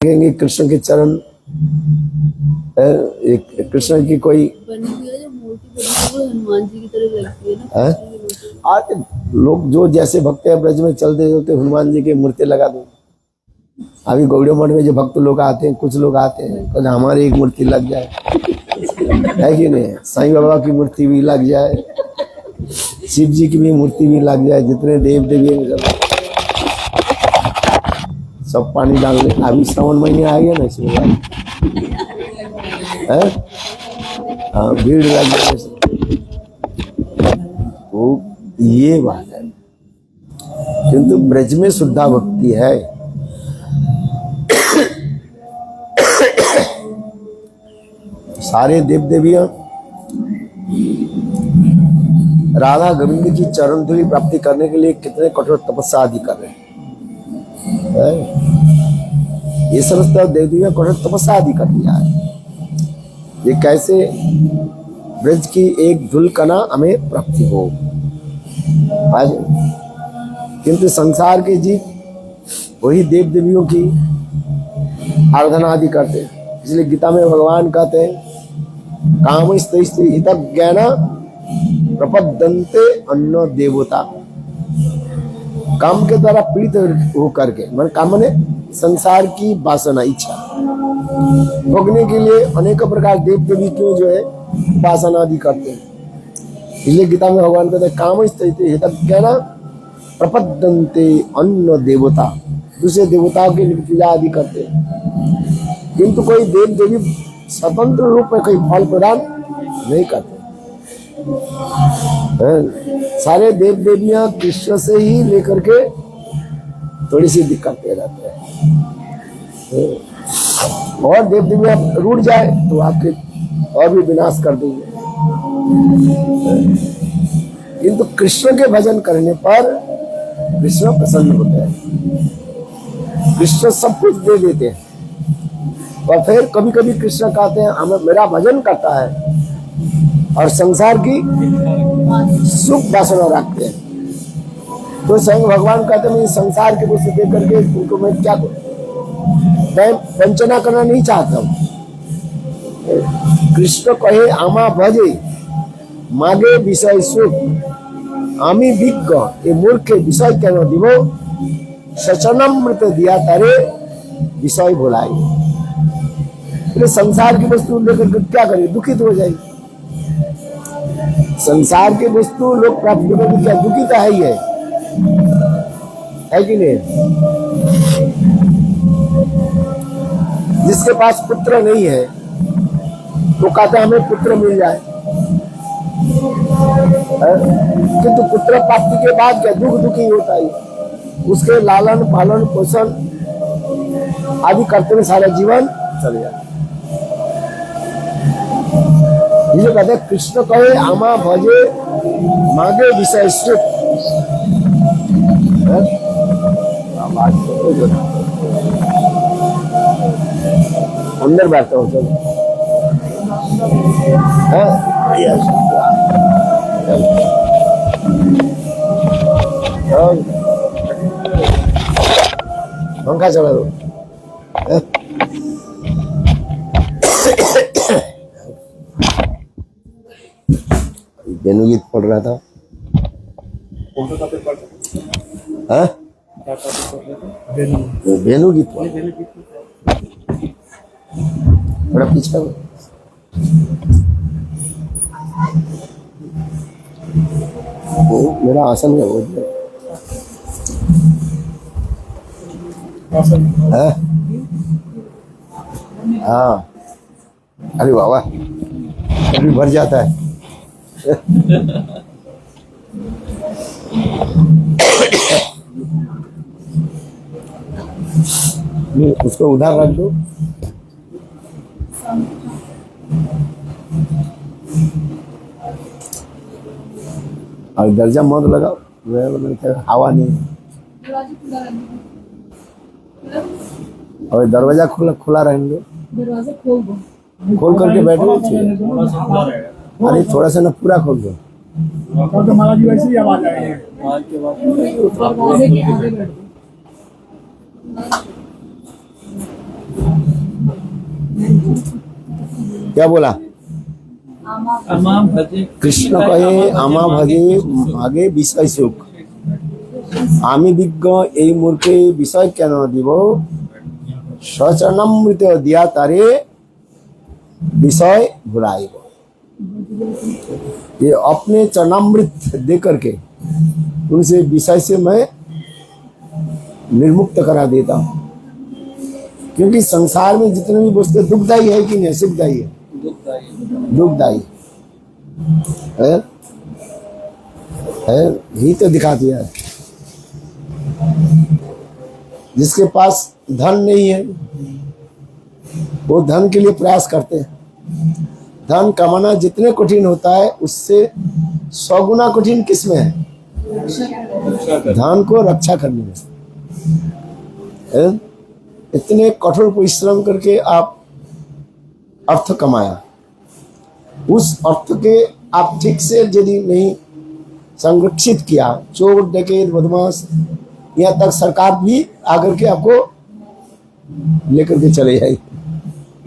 देखेंगे कृष्ण के चरण, एक कृष्ण की कोई हनुमान जी की तरह लगती है ना। आज लोग जो जैसे भक्त है ब्रज में चलते होते हनुमान जी की मूर्ति लगा दो। अभी गौड़िया मठ में जो भक्त लोग आते हैं, कुछ लोग आते हैं तो हमारी एक मूर्ति लग जाए, है कि नहीं? साईं बाबा की मूर्ति भी लग जाए, शिव जी की भी मूर्ति भी लग जाए, जितने देव देवी सब पानी डालने। अभी श्रावण महीने आ गया ना, इसमें हाँ भीड़ लग जाए। तो ये बात है, किंतु ब्रज में शुद्धा भक्ति है। सारे देव देवियां राधा गोविंद की चरण धूलि प्राप्ति करने के लिए कितने कठोर तपस्या आदि कर रहे हैं। ये समझता देव देवियां कठोर तपस्या आदि कर दिया है। ये कैसे ब्रज की एक धूल कणा हमें प्राप्ति हो। किंतु संसार के जीव वही देव देवियों की आराधना आदि करते हैं। इसलिए गीता में भगवान कहते हैं काम स्थित ज्ञान प्रपद्यन्ते अन्य देवता। काम के द्वारा पीड़ित होकर के, मन काम ने संसार की वासना इच्छा भोगने के लिए अनेक प्रकार देव देवी क्यों जो है उपासना आदि करते हैं। इसलिए गीता में भगवान कहते हैं काम स्थित ज्ञान प्रपद्यन्ते अन्य देवता। दूसरे देवताओं की पूजा आदि करते हैं, किंतु कोई देव देवी स्वतंत्र रूप में कोई फल प्रदान नहीं करते। सारे देव देवियां कृष्ण से ही लेकर के थोड़ी सी दिक्कत रहते हैं। और देव देवियां रूठ जाए तो आपके और भी विनाश कर देंगे। किंतु कृष्ण के भजन करने पर कृष्ण प्रसन्न होते हैं, कृष्ण सब कुछ दे देते हैं। और फिर कभी कभी कृष्ण कहते हैं हमें मेरा भजन करता है और संसार की सुख वासना रखते हैं, तो स्वयं भगवान कहते हैं मैं संसार के वस्तु दे करके उनको मैं क्या करूं, मैं वंचना करना नहीं चाहता हूं। कृष्ण कहे आमा भजे मागे विषय सुख आमी विज्ञ ये मूर्ख विषय केन दिवो सचनमृत दिया तारे विषय भुलाई। संसार की वस्तु लेकर के क्या करें, दुखित हो जाएगी। संसार की वस्तु लोग प्राप्त करने की क्या दुखी तो है कि नहीं? जिसके पास पुत्र नहीं है तो कहते हमें पुत्र मिल जाए, किंतु पुत्र प्राप्ति के बाद क्या दुखी होता है। उसके लालन पालन पोषण आदि करते हुए सारा जीवन चले जाता। ये कहते कृष्ण कहे आमा भजे मागे विषय सुख। अंदर बैठता हूँ चलो। पंखा चला दो। बेनु गीत पढ़ रहा था। बेनु गीत थोड़ा पीछे मेरा आसन है वो हाँ। अरे बाबा अभी भर जाता है। उसको उधर रख दो। और दर्जा मत लगाओ, हवा नहीं। और दरवाजा खुला रहेंगे, दरवाजा खोल दो, खोल करके बैठो। अरे थोड़ा सा ना पूरा खोल दो। तो महाराज जी वैसे ही आवाज आ रही है। दरवाजे के आगे बैठो। क्या बोला? आमा भजे कृष्ण कहे आमा भजे भागे বিষয় সুখ, আমি বিজ্ঞ এই মূর্খে বিষয় কেন দিব, সচরণামৃত দিয়া তারে विषय भुलाएगा। ये अपने चरणामृत दे करके उनसे विषय से मैं निर्मुक्त करा देता हूँ, क्योंकि संसार में जितने भी वस्तु दुखदायी है कि नहीं, सुखदायी है, दुखदायी है, यही तो दिखा दिया है। जिसके पास धन नहीं है वो धन के लिए प्रयास करते हैं। धन कमाना जितने कठिन होता है उससे 100 गुना कठिन किसमें है? धन को रक्षा करने में। इतने कठोर परिश्रम करके आप अर्थ कमाया, उस अर्थ के आप ठीक से यदि नहीं संरक्षित किया, चोर डकैत बदमाश यहाँ तक सरकार भी आकर के आपको लेकर के चले जाएगी,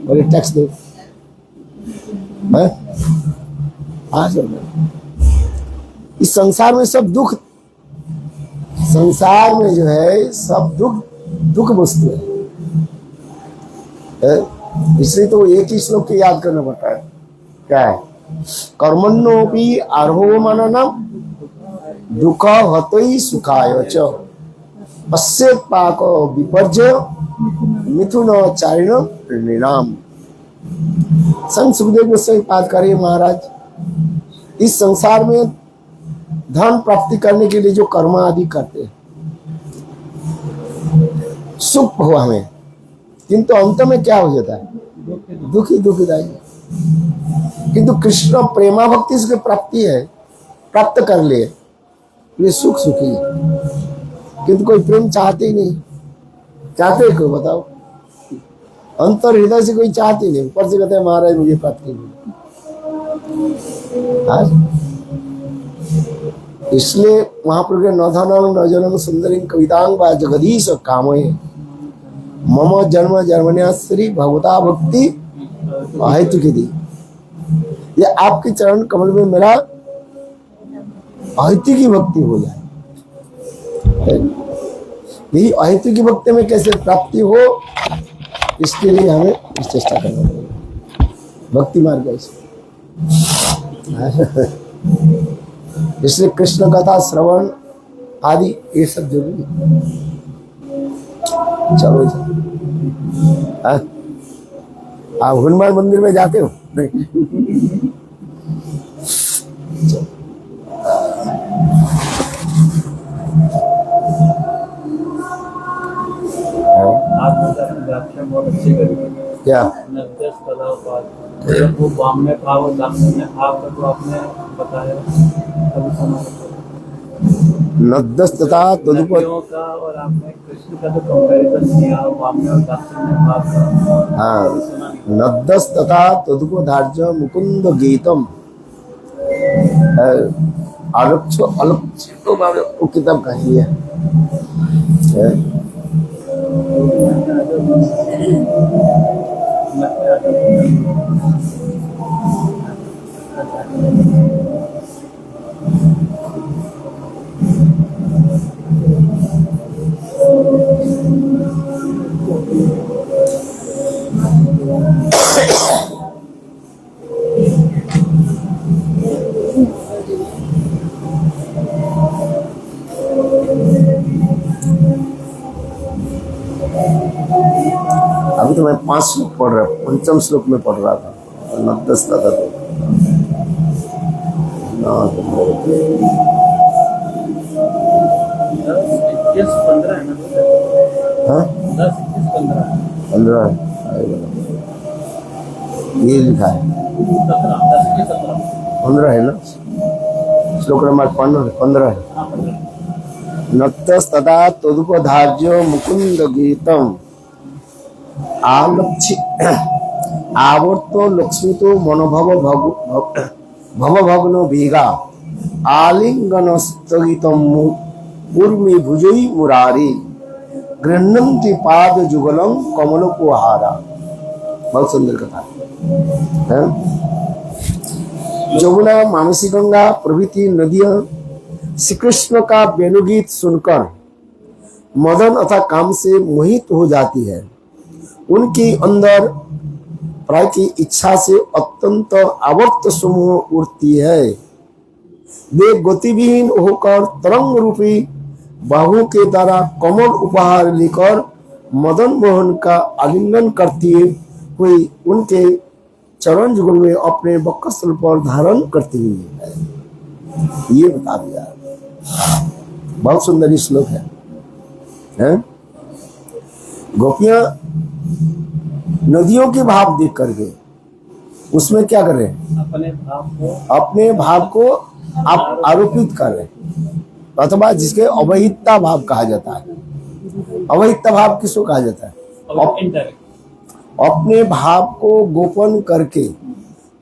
और टैक्स दो है? आज इस संसार में सब दुख, संसार में जो है सब दुख वस्तु है। इसलिए तो एक ही श्लोक के याद करना पड़ता है। क्या है? कर्मण्योपि अर्हो मननम दुख हतई सुखाय च पश्चेत पाक विपर्य मिथुन चारिण परिणाम। संत सुखदेव गोस्वामी बात करिए महाराज, इस संसार में धन प्राप्ति करने के लिए जो कर्म आदि करते हैं, सुख हुआ हमें, किंतु अंत में क्या हो जाता है? दुखी दुखदायी। किंतु कृष्ण प्रेमा भक्ति से प्राप्ति है, प्राप्त कर ले ये सुख सुखी है, किंतु कोई प्रेम चाहते ही नहीं। चाहते क्यों बताओ? अंतर हृदय से कोई चाहते नहीं, ऊपर से कहते हैं महाराज मुझे प्राप्ति नहीं। इसलिए महाप्रभु के न धनम न जनम सुंदरी कवितांग व जगदीश कामये मम जन्म जन्मन्याश्री भगवता भक्ति अहेतु की दी। ये आपके चरण कमल में मेरा अहेतु की भक्ति हो जाए। यही अहेतु की भक्ति में कैसे प्राप्ति हो, इसके लिए हमें चेष्टा करना पड़ेगा, भक्ति मार्ग है। इसलिए कृष्ण कथा श्रवण आदि ये सब जरूरी है। चलो आप हनुमान मंदिर में जाते हो? नहीं। व्याख्या बहुत अच्छी करी। क्या? वो वाम्य भाव और दाक्षिण्य भाव का तो आपने बताया, कभी सुना नद्दस तथा तदुपद का, और आपने कृष्ण का तो कंपैरिजन किया वाम्य और दाक्षिण्य भाव का। हाँ, नद्दस तथा तदुपधार्य मुकुंद गीतम आलोक्य आलोक्य तो वो किताब कही है। अभी तो मैं 5 श्लोक पढ़ रहा, 5वें श्लोक में पढ़ रहा था। नद्दस तथा तो 15 ये लिखा है, 15 है ना, श्लोक नंबर 15 है। नत्तस तथा तदुपधार्य मुकुंद गीतम आलक्ष्य आवर्त लक्ष्मी तो मनोभव भवभग्न वेगा आलिंगन स्थगितम उर्मी भुजई मुरारी गृह्णन्ति पाद जुगलम कमलोपहारा। बहुत सुंदर कथा है। यमुना, मानसी गंगा प्रभृति नदियां श्री कृष्ण का वेणुगीत सुनकर मदन अथवा काम से मोहित हो जाती है। उनके अंदर प्राय की इच्छा से अत्यंत आवर्त समूह उठती है। वे गतिविहीन होकर तरंग रूपी बाहु के द्वारा कमल उपहार लेकर मदन मोहन का आलिंगन करती हुई उनके चरण जुगल में अपने वक्षस्थल पर धारण करती हुई है। ये बता दिया। बहुत सुंदर श्लोक है। गोपियां नदियों के भाव देख करके उसमें क्या कर रहे हैं? अपने भाव को आप आरोपित कर रहे हैं, अथवा जिसके अवहितता भाव कहा जाता है। अवहितता भाव किसको कहा जाता है? अपने भाव को गोपन करके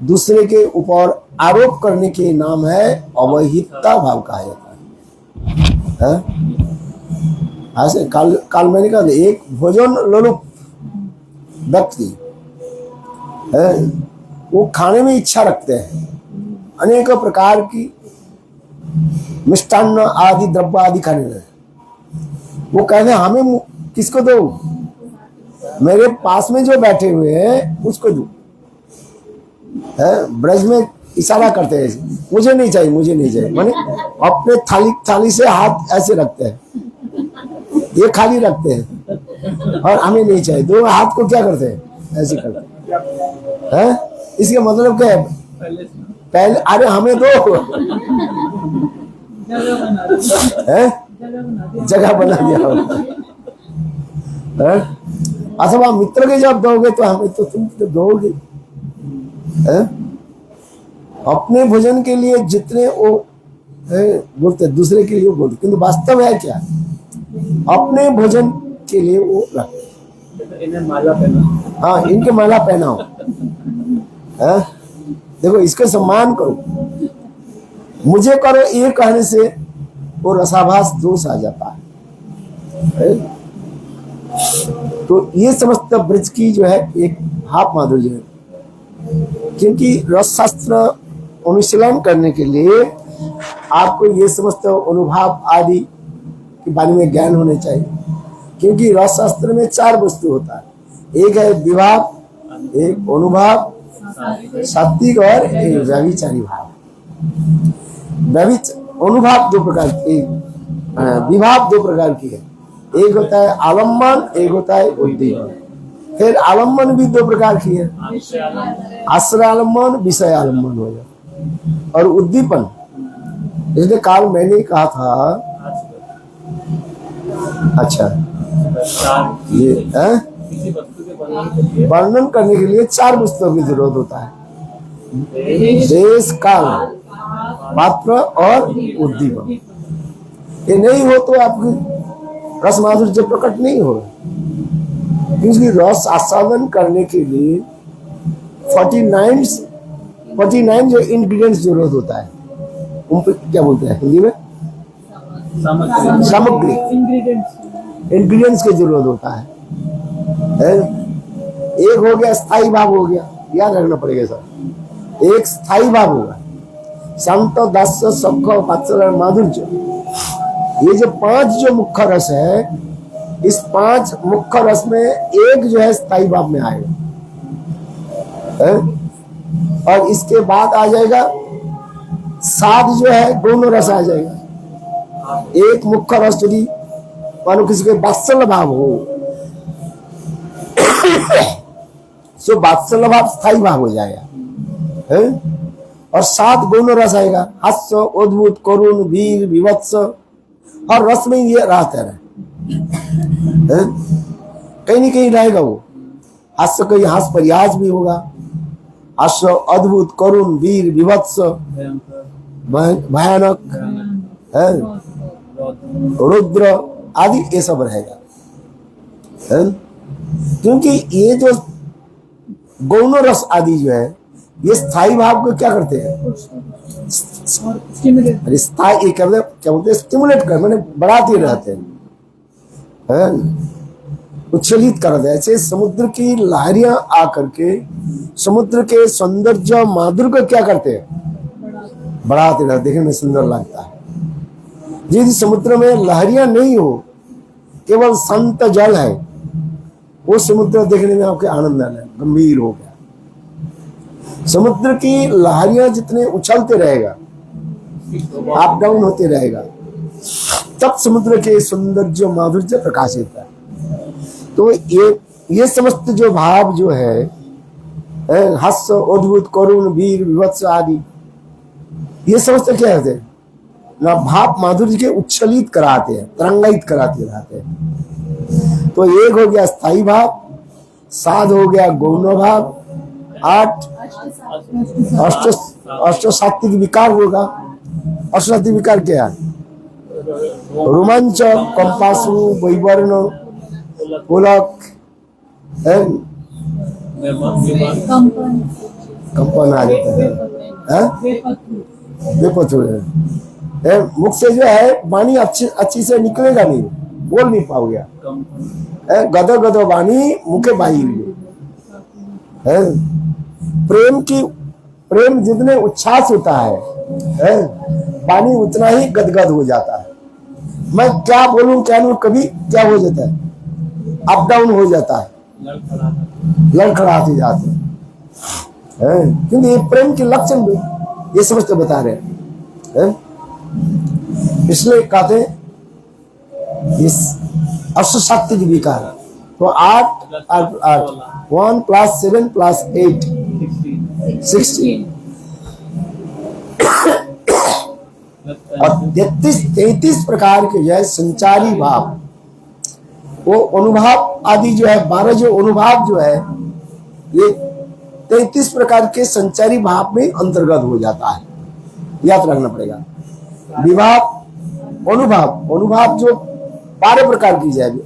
दूसरे के ऊपर आरोप करने के नाम है अवहितता भाव कहा जाता है। ऐसे काल मैंने कहा एक भोजन लोलुप व्यक्ति है, वो खाने में इच्छा रखते हैं, अनेक प्रकार की मिष्टान्न आदि द्रव्य आदि खाने में। वो कहते हैं हमें किसको दो? मेरे पास में जो बैठे हुए हैं उसको दो। ब्रज में इशारा करते हैं, मुझे नहीं चाहिए, मुझे नहीं चाहिए। माने अपने थाली से हाथ ऐसे रखते हैं, ये खाली रखते हैं और हमें नहीं चाहिए। दो हाथ को क्या करते हैं? ऐसे करते हैं। इसके मतलब क्या है? पहले अरे हमें दो है, जगह बना दिया। अथवा मित्र के जब दोगे तो हमें तो तुम तो दोगे। अपने भोजन के लिए जितने वो बोलते दूसरे के लिए वो बोलते, किंतु वास्तव है क्या? अपने भोजन के लिए वो रखते। इन्हें माला पहना। हाँ, इनके माला पहनाओ। देखो इसका सम्मान करो, मुझे करो ये कहने से वो रसाभास दोष आ जाता है। तो ये समस्त ब्रज की जो है एक भाव माधुर्य है, क्योंकि रस शास्त्र अनुशीलन करने के लिए आपको ये समस्त अनुभव आदि के बारे में ज्ञान होने चाहिए। क्योंकि रस शास्त्र में 4 वस्तु होता है, एक है विभाव, एक अनुभव, सात्विक और एक व्यभिचारी भाव। अनुभव 2 प्रकार की, विभाव 2 प्रकार की है। एक होता है आलम्बन, एक होता है उद्दीपन। फिर आलम्बन भी 2 प्रकार की है, आश्रय आलम्बन, विषय आलम्बन हो जाए, और उद्दीपन। इसलिए काल मैंने कहा था, अच्छा ये वर्णन करने के लिए 4 वस्तुओं की जरूरत होता है, देश, काल, पात्र और उद्दीपन। ये नहीं हो तो आपकी रस माधुर्य प्रकट नहीं होगा। क्योंकि रस आस्वादन करने के लिए 49 जो इंग्रेडिएंट्स जरूरत होता है, उन पे क्या बोलते हैं हिंदी में? सामग्री, इंग्रेडिएंट्स की जरूरत होता है। एक हो गया स्थायी भाव, हो गया, याद रखना पड़ेगा सर। एक स्थायी भाव होगा, शांत, दास्य, सख, वात्सल्य, माधुर्य। ये जो 5 जो मुख्य रस है, इस 5 मुख्य रस में एक जो है स्थायी भाव में आएगा, और इसके बाद आ जाएगा 7 जो है दोनों रस आ जाएगा। एक मुख्य रस यदि मानो किसी के वात्सल्य भाव हो तो वात्सल्य भाव स्थायी भाव हो जाएगा, और 7 दोनों रस आएगा, हास्य, अद्भुत, करुण, वीर, विवत्स। और रस में ये रहता है, कहीं नहीं कहीं रहेगा वो हास्य, कहीं हास्य परिहास भी होगा, हास्य, अद्भुत, करुण, वीर, विवत्स, भयानक, रुद्र आदि ये सब रहेगा। क्योंकि ये जो गौण रस आदि जो है, ये स्थायी भाव को क्या करते हैं? स्थायी क्या बोलते हैं? स्टिमुलेट कर, मैंने बढ़ाते रहते हैं। उच्छलित कर दे। ऐसे समुद्र की लहरियां आकर के समुद्र के सौंदर्य माधुर्य को क्या करते हैं, बढ़ाते रहते, देखने में सुंदर लगता है। यदि समुद्र में लहरियां नहीं हो, केवल शांत जल है, वो समुद्र देखने में आपके आनंद आने गंभीर हो गया। समुद्र की लहरियां जितने उछलते रहेगा, अप डाउन होते रहेगा, तब समुद्र के सौंदर्य माधुर्य प्रकाशित है। तो ये समस्त जो भाव जो है, हास्य, अद्भुत, करुण, वीर, विभत्स आदि, ये समस्त क्या होते हैं ना, भाव माधुर्य के उच्छलित कराते हैं, तरंगायित कराते रहते हैं। तो एक हो गया स्थायी भाव, 7 हो गया गौण भाव, 8 अष्टसात्विक विकार होगा। अष्टसात्विक विकार क्या है? रोमांच, कंपासु, वैवर्ण, पुलक, कंपन आ जाता है, मुख से जो है वाणी अच्छी से निकलेगा नहीं, बोल नहीं पाओगे, गदो गदो वाणी मुखे बाई है। प्रेम जितने उच्छ्वास होता है, वाणी उतना ही गदगद हो जाता है। मैं क्या बोलूं क्या नहीं, कभी क्या हो जाता है, अप डाउन हो जाता है, लड़खड़ाते जाते हैं। क्योंकि ये प्रेम के लक्षण भी ये समझते बता रहे हैं। इसलिए कहते हैं इस अष्टसात्विक विकार। तो 8 1 + 7 + 8 16 और 33 प्रकार के जो है संचारी भाव, वो अनुभव आदि जो है 12 जो अनुभव जो है, ये 33 प्रकार के संचारी भाव में अंतर्गत हो जाता है। याद रखना पड़ेगा। विभाव, अनुभव जो 12 प्रकार की जाएगी,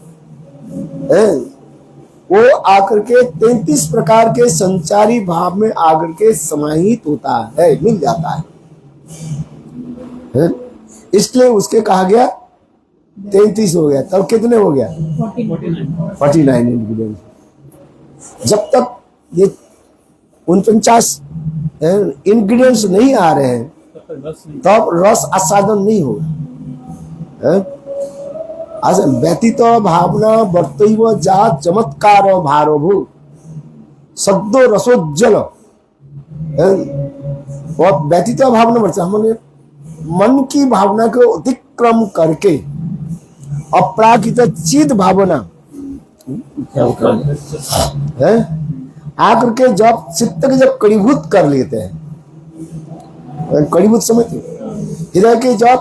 वो आकर के 33 प्रकार के संचारी भाव में आकर के समाहित होता है, मिल जाता है। इसलिए उसके कहा गया 33 हो गया, तब कितने हो गया 49 इंग्रीडियंट्स। जब तक ये 49 इंग्रीडियंट्स नहीं आ रहे हैं, तब रस आस्वादन नहीं होगा। व्यतीत भावना वर्तैव जा चमत्कार भारोभू शब्दो रसोज्जल। और व्यतीत भावना वर्त, हमने मन की भावना को अतिक्रम करके अपराकित चिद भावना है आकर के जब चित्त के जब कड़ीभूत कर लेते हैं, कड़ीभूत समझते, हृदय के जब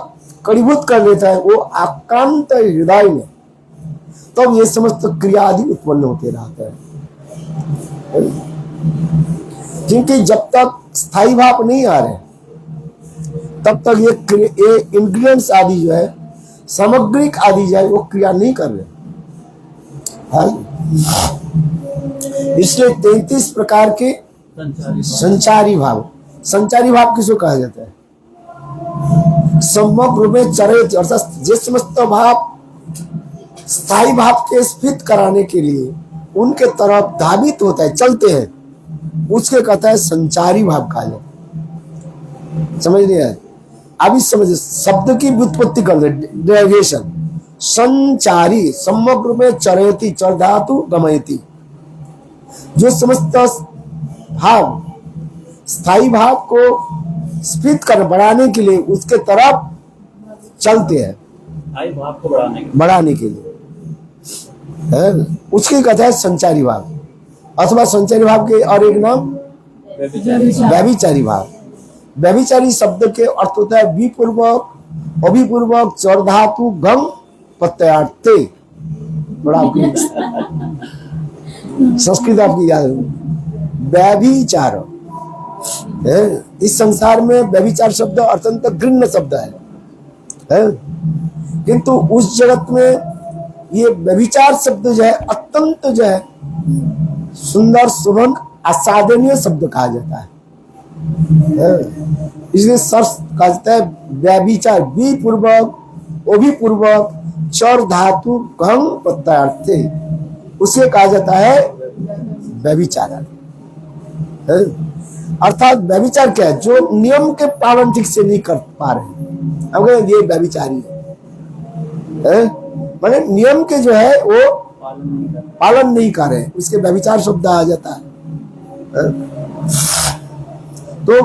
कड़ीभूत कर लेता है वो आकांत हृदय में, तब ये समस्त क्रिया आदि उत्पन्न होते रहते हैं। क्योंकि जब तक स्थायी भाव नहीं आ रहे, तब तक ये इंग्रेडिएंट्स आदि जो है, सामग्रिक आदि जो है, वो क्रिया नहीं कर रहे। इसलिए 33 प्रकार के संचारी भाव। संचारी भाव किसको कहा जाता है? समग्र में चरित, अर्थात जिस समस्त भाव स्थायी भाव के स्फीत कराने के लिए उनके तरफ धावित होता है, चलते हैं, उसके कहता है संचारी भाव कहा जाता है। समझ नहीं आया? अभी समझ, शब्द की व्युत्पत्ति कर दे, डेरिवेशन। संचारी, समग्र में चरयति, चर धातु गमयति, जो समस्त भाव स्थायी भाव को स्फीत कर बढ़ाने के लिए उसके तरफ चलते हैं, भाव को बढ़ाने के लिए है, उसके कहता है संचारी भाव। अथवा संचारी भाव के और एक नाम व्यभिचारी भाव। व्यभिचारी शब्द के अर्थ होता है विपूर्वक, अभिपूर्वक, चर धातु गम प्रत्ययार्थे। बड़ा संस्कृत आपकी याद है। व्यभिचार, इस संसार में व्यभिचार शब्द अत्यंत घृण्य शब्द है, किंतु उस जगत में ये व्यभिचार शब्द जो है अत्यंत जो है सुंदर, सुभन, असाधनीय शब्द कहा जाता है। इसलिए सर्स कहा जाता है व्यभिचार, विपूर्वक, अभिपूर्वक, चर धातु गम प्रत्ययार्थे। उसे कहा जाता है व्यभिचार। अर्थात व्यभिचार क्या है? जो नियम के पालन ठीक से नहीं कर पा रहे, अब कहें ये व्यभिचारी है, माने नियम के जो है वो पालन नहीं कर रहे, उसके व्यभिचार शब्द आ जाता है। तो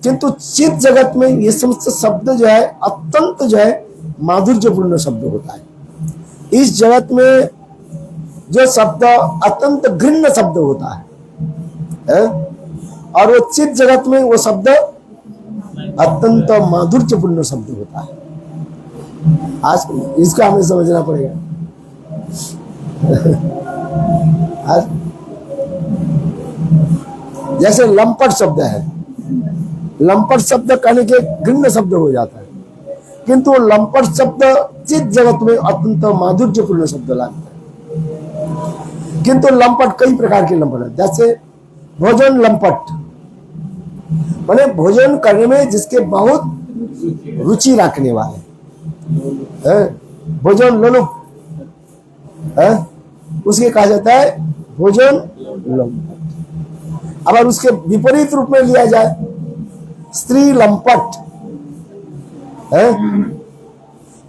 किंतु चित जगत में ये समस्त शब्द जो है अत्यंत जो है माधुर्यपूर्ण शब्द होता है। इस जगत में जो शब्द अत्यंत घृण्य शब्द होता है, और वो चित जगत में वो शब्द अत्यंत माधुर्यपूर्ण शब्द होता है। आज इसको हमें समझना पड़ेगा। आज जैसे लंपट शब्द है, लंपट शब्द कहने के घृण्य शब्द हो जाता है, किंतु लंपट शब्द चित जगत में अत्यंत माधुर्यपूर्ण शब्द लगता है। किंतु लंपट कई प्रकार के लंपट है, जैसे भोजन लंपट, माने भोजन करने में जिसके बहुत रुचि रखने वाले, भोजन लोलुप, उसके कहा जाता है भोजन लंपट। अगर उसके विपरीत रूप में लिया जाए स्त्री लंपट,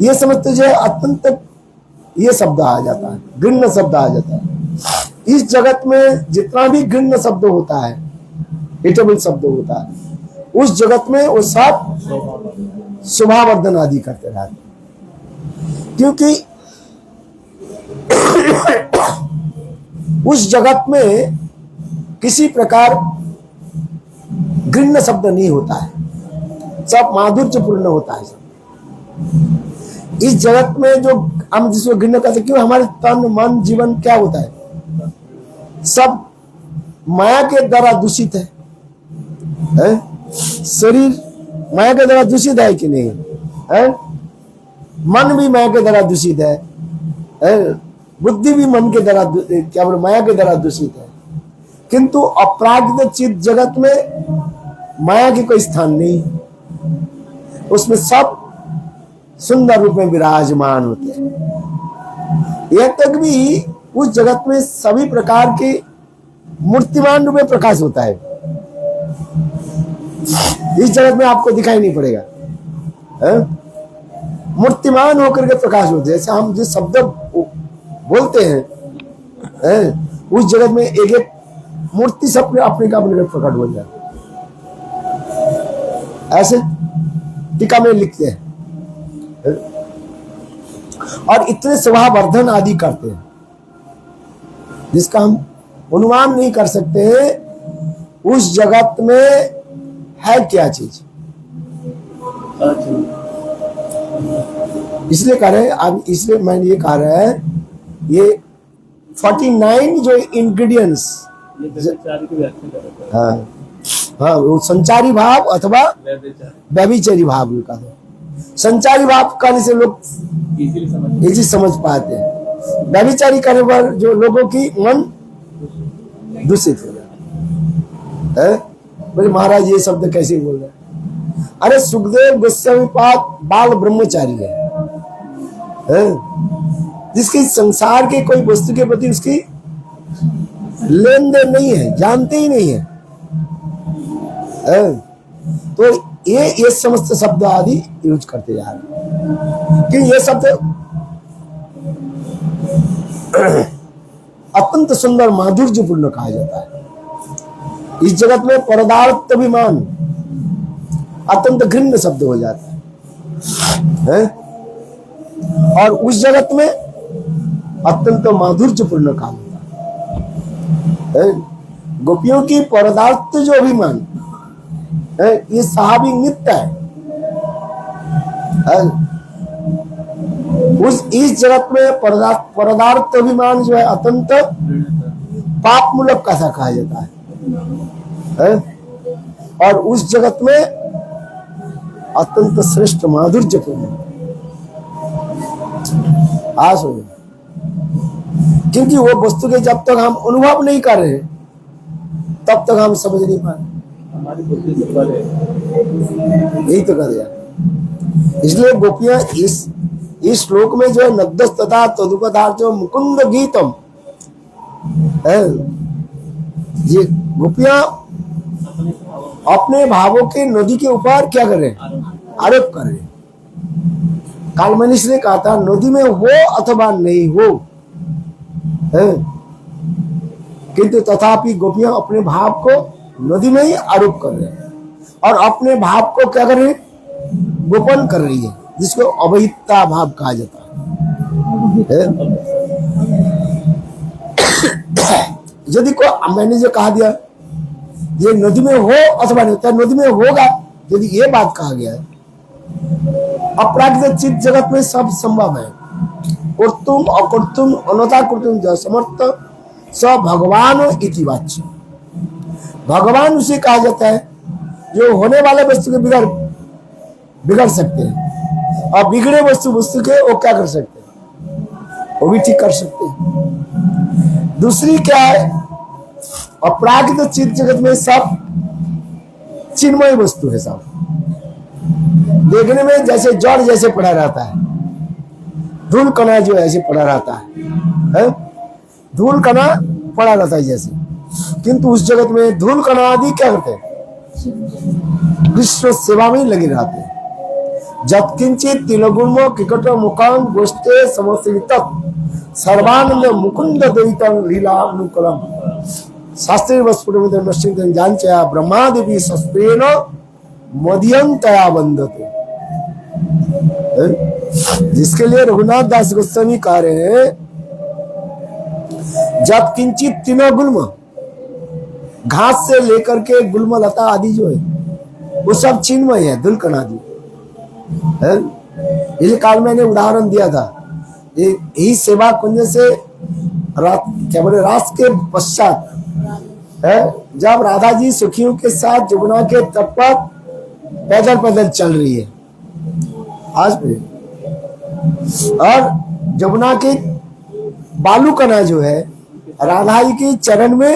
ये समझते जो है अत्यंत ये शब्द आ जाता है, घृण्य शब्द आ जाता है। इस जगत में जितना भी घृण्य शब्द होता है, हिटेबल शब्द होता है, उस जगत में वो सब शोभावर्धन आदि करते रहते, क्योंकि उस जगत में किसी प्रकार घृण्य शब्द नहीं होता है, सब माधुर्यपूर्ण होता है। सब इस जगत में जो हम जिसको घृण्य कहते हैं, क्यों हमारे तन मन जीवन क्या होता है, सब माया के द्वारा दूषित है, शरीर माया के द्वारा दूषित है कि नहीं है? मन भी माया के द्वारा दूषित है, बुद्धि भी मन के द्वारा क्या बोले माया के द्वारा दूषित है। किंतु अपराजित चित जगत में माया की कोई स्थान नहीं, उसमें सब सुंदर रूप में विराजमान होते हैं। यह तक भी उस जगत में सभी प्रकार के मूर्तिमान रूप में प्रकाश होता है। इस जगत में आपको दिखाई नहीं पड़ेगा, मूर्तिमान होकर के प्रकाश होते हैं। जैसे हम जिस शब्द बोलते हैं, उस जगत में एक एक मूर्ति सब अपने का प्रकट हो जाए, ऐसे टीका में लिखते हैं, और इतने शोभावर्धन आदि करते हैं जिसका हम अनुमान नहीं कर सकते हैं उस जगत में है क्या चीज। इसलिए कह रहे हैं, अब इसलिए मैंने ये कहा रहा है, ये 49 जो इंग्रेडिएंट्स, हाँ हाँ, वो संचारी भाव अथवा व्यभिचारी भाव का है। संचारी भाव करने से लोग इजी समझ पाते हैं, व्यभिचारी करने पर जो लोगों की मन दूषित हो जाता है। बोले महाराज ये शब्द कैसे बोल रहे हैं? अरे सुखदेव गोस्वामी पाद बाल ब्रह्मचारी है, जिसकी संसार के कोई वस्तु के प्रति उसकी लेन देन नहीं है, जानते ही नहीं है। तो ये समस्त शब्द आदि यूज करते जा रहे, कि ये शब्द अत्यंत सुंदर माधुर्यपूर्ण कहा जाता है। इस जगत में पदार्थ अभिमान अत्यंत घृण्य शब्द हो जाता है, और उस जगत में अत्यंत माधुर्यपूर्ण काम होता है। गोपियों की पदार्थ जो अभिमान है, ये स्वाभाविक नित्य है। इस जगत में पदार्थ अभिमान जो है अत्यंत पाप मूलक कैसा कहा जाता है, और उस जगत में अत्यंत श्रेष्ठ माधुर्यपूर्ण आस हो, क्योंकि वो वस्तु के जब तक हम अनुभव नहीं कर रहे तब तक हम समझ नहीं पा रहे, हमारी बुद्धि से परे यही तो कर दिया। इसलिए गोपियां इस श्लोक में जो है नद्दस तथा तदुपदार्थ जो मुकुंद गीतम है। ये गोपियां अपने भावों के नदी के ऊपर क्या कर रहे हैं? आरोप कर रहे हैं। कालमनीष ने कहा था नदी में हो अथवा नहीं हो, है? किंतु तथापि गोपियां अपने भाव को नदी में ही आरोप कर रहे हैं और अपने भाव को क्या कर रही है? गोपन कर रही है, जिसको अवहितता भाव कहा जाता है। यदि को मैंने जो कहा दिया ये नदी में हो अथवा नहीं होता, नदी में होगा, यदि ये बात कहा गया है, अपराकृत चित्त जगत में सब संभव है। कर्तुम अकर्तुम अनता कर्तुम ज समर्थ स भगवान इति वाच्य। भगवान उसे कहा जाता है जो होने वाले वस्तु के बिगड़ सकते हैं और बिगड़े वस्तु के वो क्या कर सकते हैं? वो भी ठीक कर सकते हैं। दूसरी क्या है? अपराकृत चित्त जगत में सब चिन्मय वस्तु है। सब देखने में जैसे जड़ जैसे पड़ा रहता है, धूल कणा जो ऐसे पड़ा रहता है? धूल कणा पड़ा रहता है जैसे, किंतु उस जगत में धूल कणा आदि क्या करते हैं? कृष्ण सेवा में लगे रहते हैं। जत्किंचित तिलगुण्म किकट मुखां गोष्ठे समस्थित सर्वानंद मुकुंद द्वैतं लीलानुकूलम शास्त्रीय वस्पुरमित नश्चित जांचया ब्रह्मादिपि सस्तेन मध्यंतया बंधते। जिसके लिए रघुनाथ दास गोस्वामी कह रहे हैं जब किंचित तीनों गुल्म, घास से लेकर के गुल्म लता आदि जो है वो सब चिन्मय है, धुलकण आदि है। इस काल मैंने उदाहरण दिया था, यही सेवा कुंज से क्या बोले रास के पश्चात है, जब राधा जी सुखियों के साथ जमुना के तट पर पैदल पैदल चल रही है आज भी, और जमुना के बालू कणा जो है राधा जी के चरण में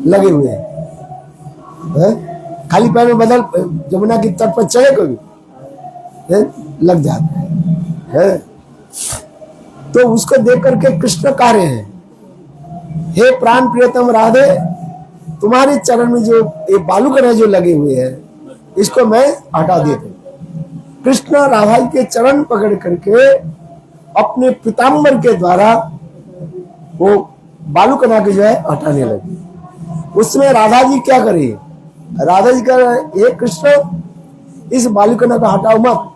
लगे हुए हैं। खाली पैर में बदल जमुना के तट पर चले कभी लग जाते हैं। तो उसको देख करके कृष्ण कह रहे हैं हे प्राण प्रियतम राधे, तुम्हारे चरण में जो ये बालू कणा जो लगे हुए हैं इसको मैं हटा देता हूं। कृष्ण राधा जी के चरण पकड़ करके अपने पीताम्बर के द्वारा वो बालू कणा के जो है हटाने लगे। उसमें राधा जी क्या करे? राधा जी कह रहे हे कृष्ण, इस बालू कणा को हटाओ मत।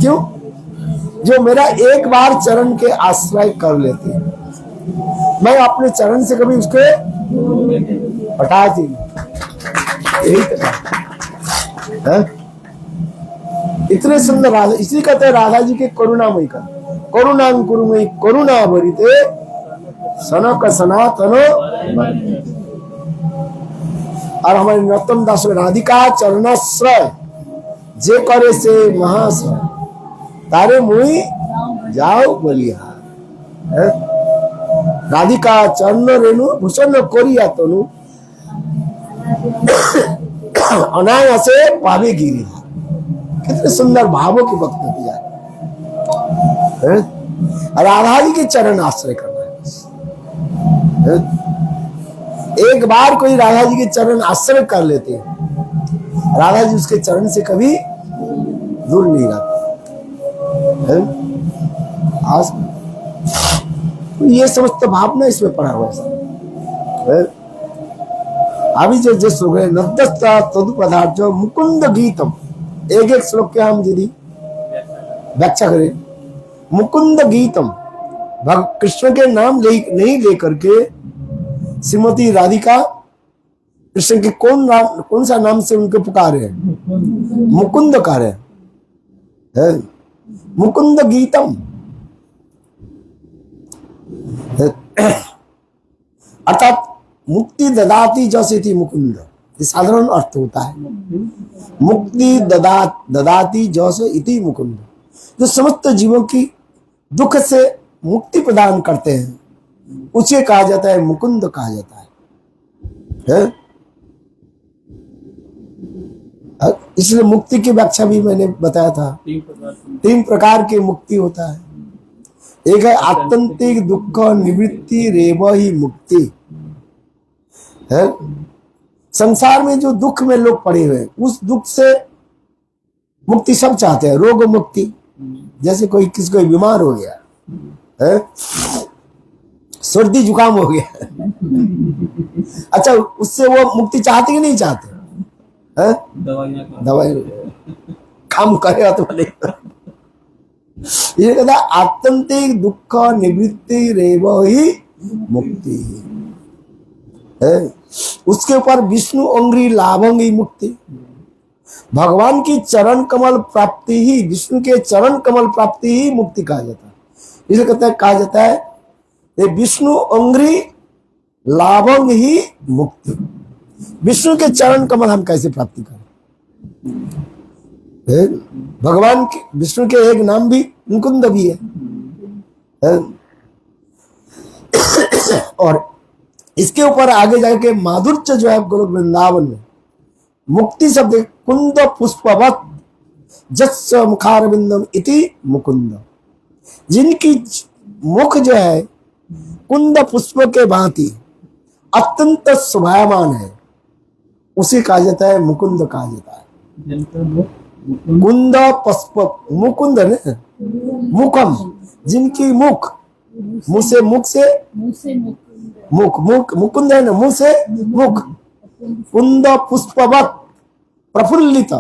क्यों? जो मेरा एक बार चरण के आश्रय कर लेते हैं, मैं अपने चरण से कभी उसके हटाती यही है। इतने सुंदर राधा, इसलिए कहते हैं राधा जी के करुणामयी का करुणांकुरमयी करुणा भरिते सनक सनातनो। और हमारे नरोत्तम दास राधिका चरणाश्रय जे करे से महाश्रय तारे मुई जाओ बोलिया। राधिका चरण रेणु भूषण करिया तनु अनायासे पावे गिरी। कितने सुंदर भावों की वक्त किया है। राधा जी के चरण आश्रय करना है। एक बार कोई राधा जी के चरण आश्रय कर लेते हैं, राधा जी उसके चरण से कभी दूर नहीं रहते। आज ये समस्त भावना इसमें पड़ा हुआ है। अभी जो श्लोक है नद्दस्ता तदुपदार्थ मुकुंद गीतम, एक एक श्लोक के हम यदि व्याख्या करें, मुकुंद गीतम कृष्ण के नाम नहीं लेकर के श्रीमती राधिका कृष्ण के कौन सा नाम से उनके पुकारे हैं? मुकुंद कह रहे हैं। मुकुंद गीतम अर्थात मुक्ति ददाती जैसे थी मुकुंद, ये साधारण अर्थ होता है। मुक्ति ददाती जैसे इति मुकुंद, जो समस्त जीवों की दुख से मुक्ति प्रदान करते हैं उसे कहा जाता है मुकुंद कहा जाता है। इसलिए मुक्ति की व्याख्या भी मैंने बताया था, 3 प्रकार की मुक्ति होता है। एक है आत्यंतिक दुख निवृत्ति रेव ही मुक्ति है। संसार में जो दुख में लोग पड़े हुए हैं, उस दुख से मुक्ति सब चाहते हैं। रोग मुक्ति, जैसे कोई किसी बीमार हो गया है, सर्दी जुकाम हो गया अच्छा, उससे वो मुक्ति चाहते कि नहीं चाहते है? दवाई काम करेगा तो नहीं। ये कहता आत्यंतिक दुख निवृत्ति रेव ही मुक्ति है। उसके ऊपर विष्णु अंग्री लाभंगी मुक्ति, भगवान की चरण कमल प्राप्ति ही, विष्णु के चरण कमल प्राप्ति ही मुक्ति कहा जाता है। इसे कहता है, कहा जाता है ये विष्णु अंग्री लाभंग ही मुक्ति। विष्णु के चरण कमल हम कैसे प्राप्ति करें? भगवान के, विष्णु के एक नाम भी मुकुंद भी है। और इसके ऊपर आगे जाके माधुर्य जो है गोलोक वृंदावन में मुक्ति शब्द कुंद पुष्पवत जस्स मुखारविंदम इति मुकुंद, जिनकी मुख जो है कुंद पुष्प के भांति अत्यंत शोभायमान है, उसे कहा जाता है मुकुंद कहा जाता है। कुंद पुष्प मुकुंद ने मुखम, जिनकी मुख, मुख से मुख मुकुंद है ना, मुंह से मुख, कुंद पुष्पवत प्रफुल्लित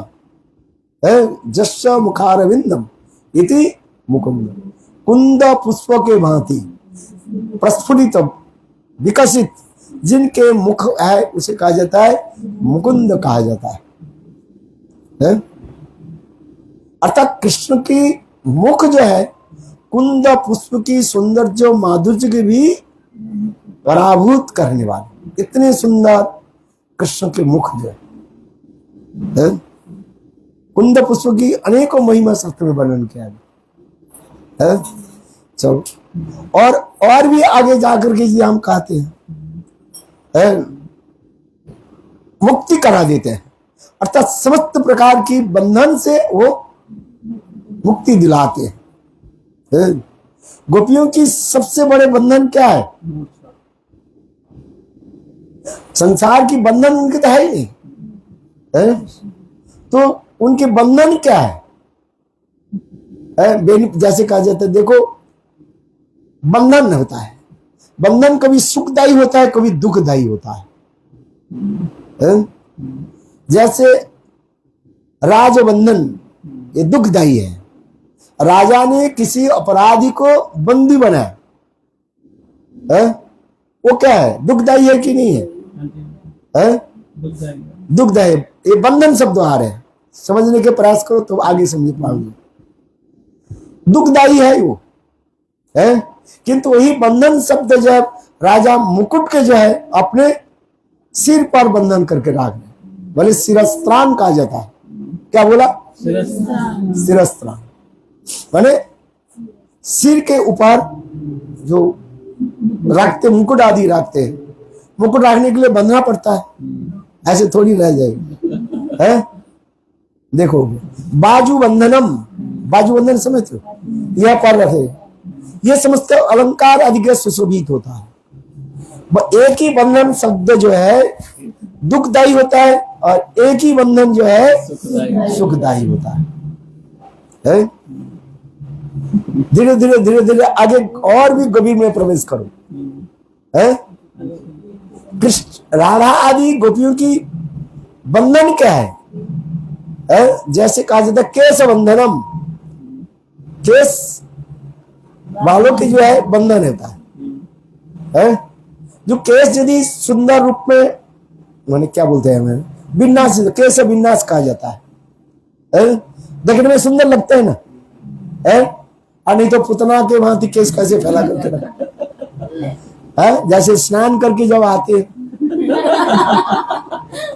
है जस्स मुखारविंदम इति मुकुंद, कुंद पुष्प के भांति प्रस्फुटित विकसित जिनके मुख है, उसे कहा जाता है मुकुंद कहा जाता है? अर्थात कृष्ण की मुख जो है कुंद पुष्प की सौंदर्य माधुर्य के भी पराभूत करने वाले, इतने सुंदर कृष्ण के मुख जो है। कुंद पुष्प की अनेकों महिमा शास्त्र में वर्णन किया है। चलो, और भी आगे जाकर के ये हम कहते हैं मुक्ति करा देते हैं, अर्थात समस्त प्रकार की बंधन से वो मुक्ति दिलाते हैं। गोपियों की सबसे बड़े बंधन क्या है? संसार की बंधन उनके तो है ही नहीं है? तो उनके बंधन क्या है? जैसे कहा जाता है, देखो बंधन होता है, बंधन कभी सुखदायी होता है, कभी दुखदायी होता है। जैसे राजबंधन ये दुखदायी है, राजा ने किसी अपराधी को बंदी बनाया है? वो क्या है? दुखदायी है कि नहीं है? दुखदायी। ये बंधन शब्द आ रहे हैं, समझने के प्रयास करो तो आगे समझ पाओगे। दुखदायी है वो है, किंतु वही बंधन शब्द जब राजा मुकुट के जो है अपने सिर पर बंधन करके रख दे, बोले शिरस्त्राण कहा जाता है। क्या बोला? शिरस्त्राण माने सिर के ऊपर जो रखते, मुकुट आदि रखते हैं, मुकुट रखने के लिए बंधना पड़ता है, ऐसे थोड़ी रह जाएगी है। देखो बाजू बंधनम, बाजू बंधन समझते हो? यह पर रखे, ये समस्त अलंकार अधिक सुशोभित होता है। एक ही बंधन शब्द जो है दुखदायी होता है और एक ही बंधन जो है सुखदायी होता है। धीरे धीरे धीरे धीरे आगे और भी गंभीर में प्रवेश करो। है कृष्ण राधा आदि गोपियों की बंधन क्या है? जैसे कहा जाता है केश बंधनम, केश वालों की जो है बंधन होता है। जो केश यदि सुंदर रूप में, माने क्या बोलते हैं हमें, विन्यास, केश विन्यास कहा जाता है। देखने में सुंदर लगता है ना, और नहीं तो पुतना के भांति केस कैसे फैला करके रखा, जैसे स्नान करके जब आते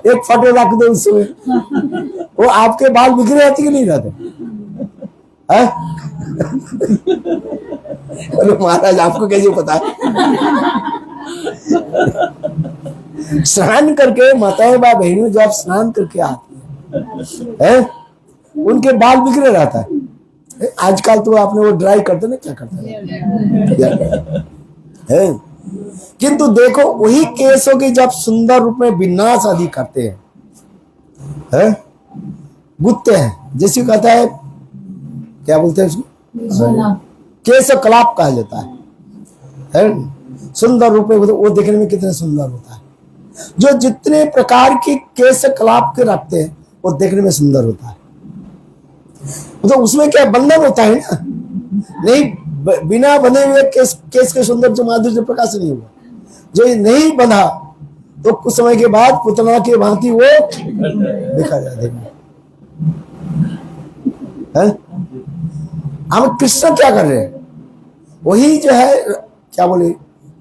एक फोटो रख दो उसमें, वो आपके बाल बिखरे रहते कि नहीं रहते? बोलो महाराज आपको कैसे पता है? स्नान करके माताएं बा बहनों जब स्नान करके आती है, उनके बाल बिखरे रहता है। आजकल तो आपने वो ड्राई करते ना, क्या करते हैं, किंतु देखो वही केसों की जब सुंदर रूप में विन्यास आदि करते हैं, गुत्ते हैं, जैसे कहता है, क्या बोलते हैं उसको, केस कलाप कहा जाता है, सुंदर रूप में, वो देखने में कितने सुंदर होता है। जो जितने प्रकार की केस कलाप के रखते हैं वो देखने में सुंदर होता है। तो उसमें क्या बंधन होता है ना, नहीं बिना बंधे हुए केस के सुंदर जो माधुर्य प्रकाश नहीं हुआ। जो नहीं बंधा तो कुछ समय के बाद पुतना के भांति वो दिखा जाएगा। हम कृष्ण क्या कर रहे हैं, वही जो है क्या बोले,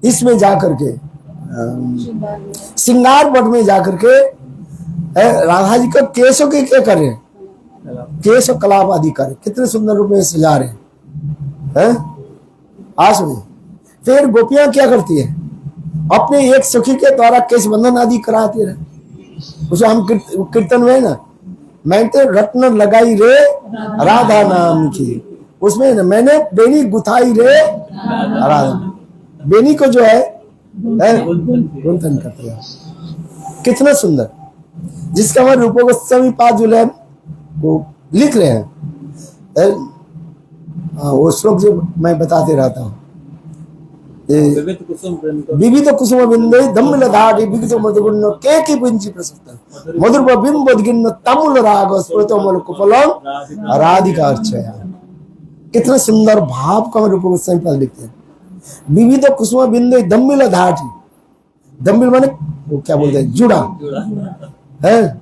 इसमें जाकर के श्रृंगार पट में जाकर के राधा जी का केसों के क्या कर रहे हैं, केश कलाप आदि कर, कितने सुंदर रूप में सजा रहे हैं। आज में फिर गोपियां क्या करती है, अपने एक सखी के द्वारा केश बंधन आदि कराती रहे। उसे हम कीर्तन में ना, मैं तो रत्न लगाई रे राधा नाम की, उसमें ना मैंने बेनी गुथाई रे राधा, बेनी को जो है गुंथन करते हैं, कितना सुंदर, जिसका हमारे रूप गोस्वामी पाद जो है वो लिख रहे हैं। वो श्लोक जो मैं बताते रहता हूँ, विविध कुसुम बिंदे धम्मिल धाड़ी विविध मधुगुण के की पुंजी प्रसक्त मधुर बिंब गिन्न तमुल राग स्फुरतमल कुपलम राधिका अर्चया। कितना सुंदर भाव का रूप गोस्वामी पाद लिखते हैं। विविध कुसुम बिंदे धम्मिल धाड़ी, धम्मिल माने वो क्या बोलते हैं, जुड़ा है,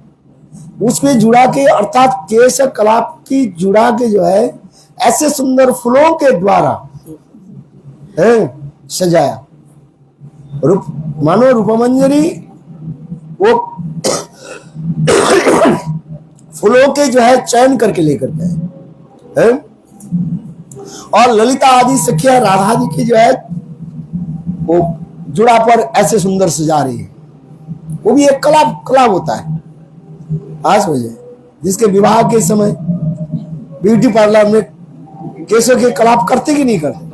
उसमें जुड़ा के अर्थात केश कलाप की जुड़ा के जो है ऐसे सुंदर फूलों के द्वारा सजाया। रूप मानो रूपमंजरी वो फूलों के जो है चयन करके लेकर गए, और ललिता आदि सखिया राधा जी की जो है वो जुड़ा पर ऐसे सुंदर सजा रही है। वो भी एक कला होता है। आज मुझे जिसके विवाह के समय ब्यूटी पार्लर में केसों के कलाप करते कि नहीं करते,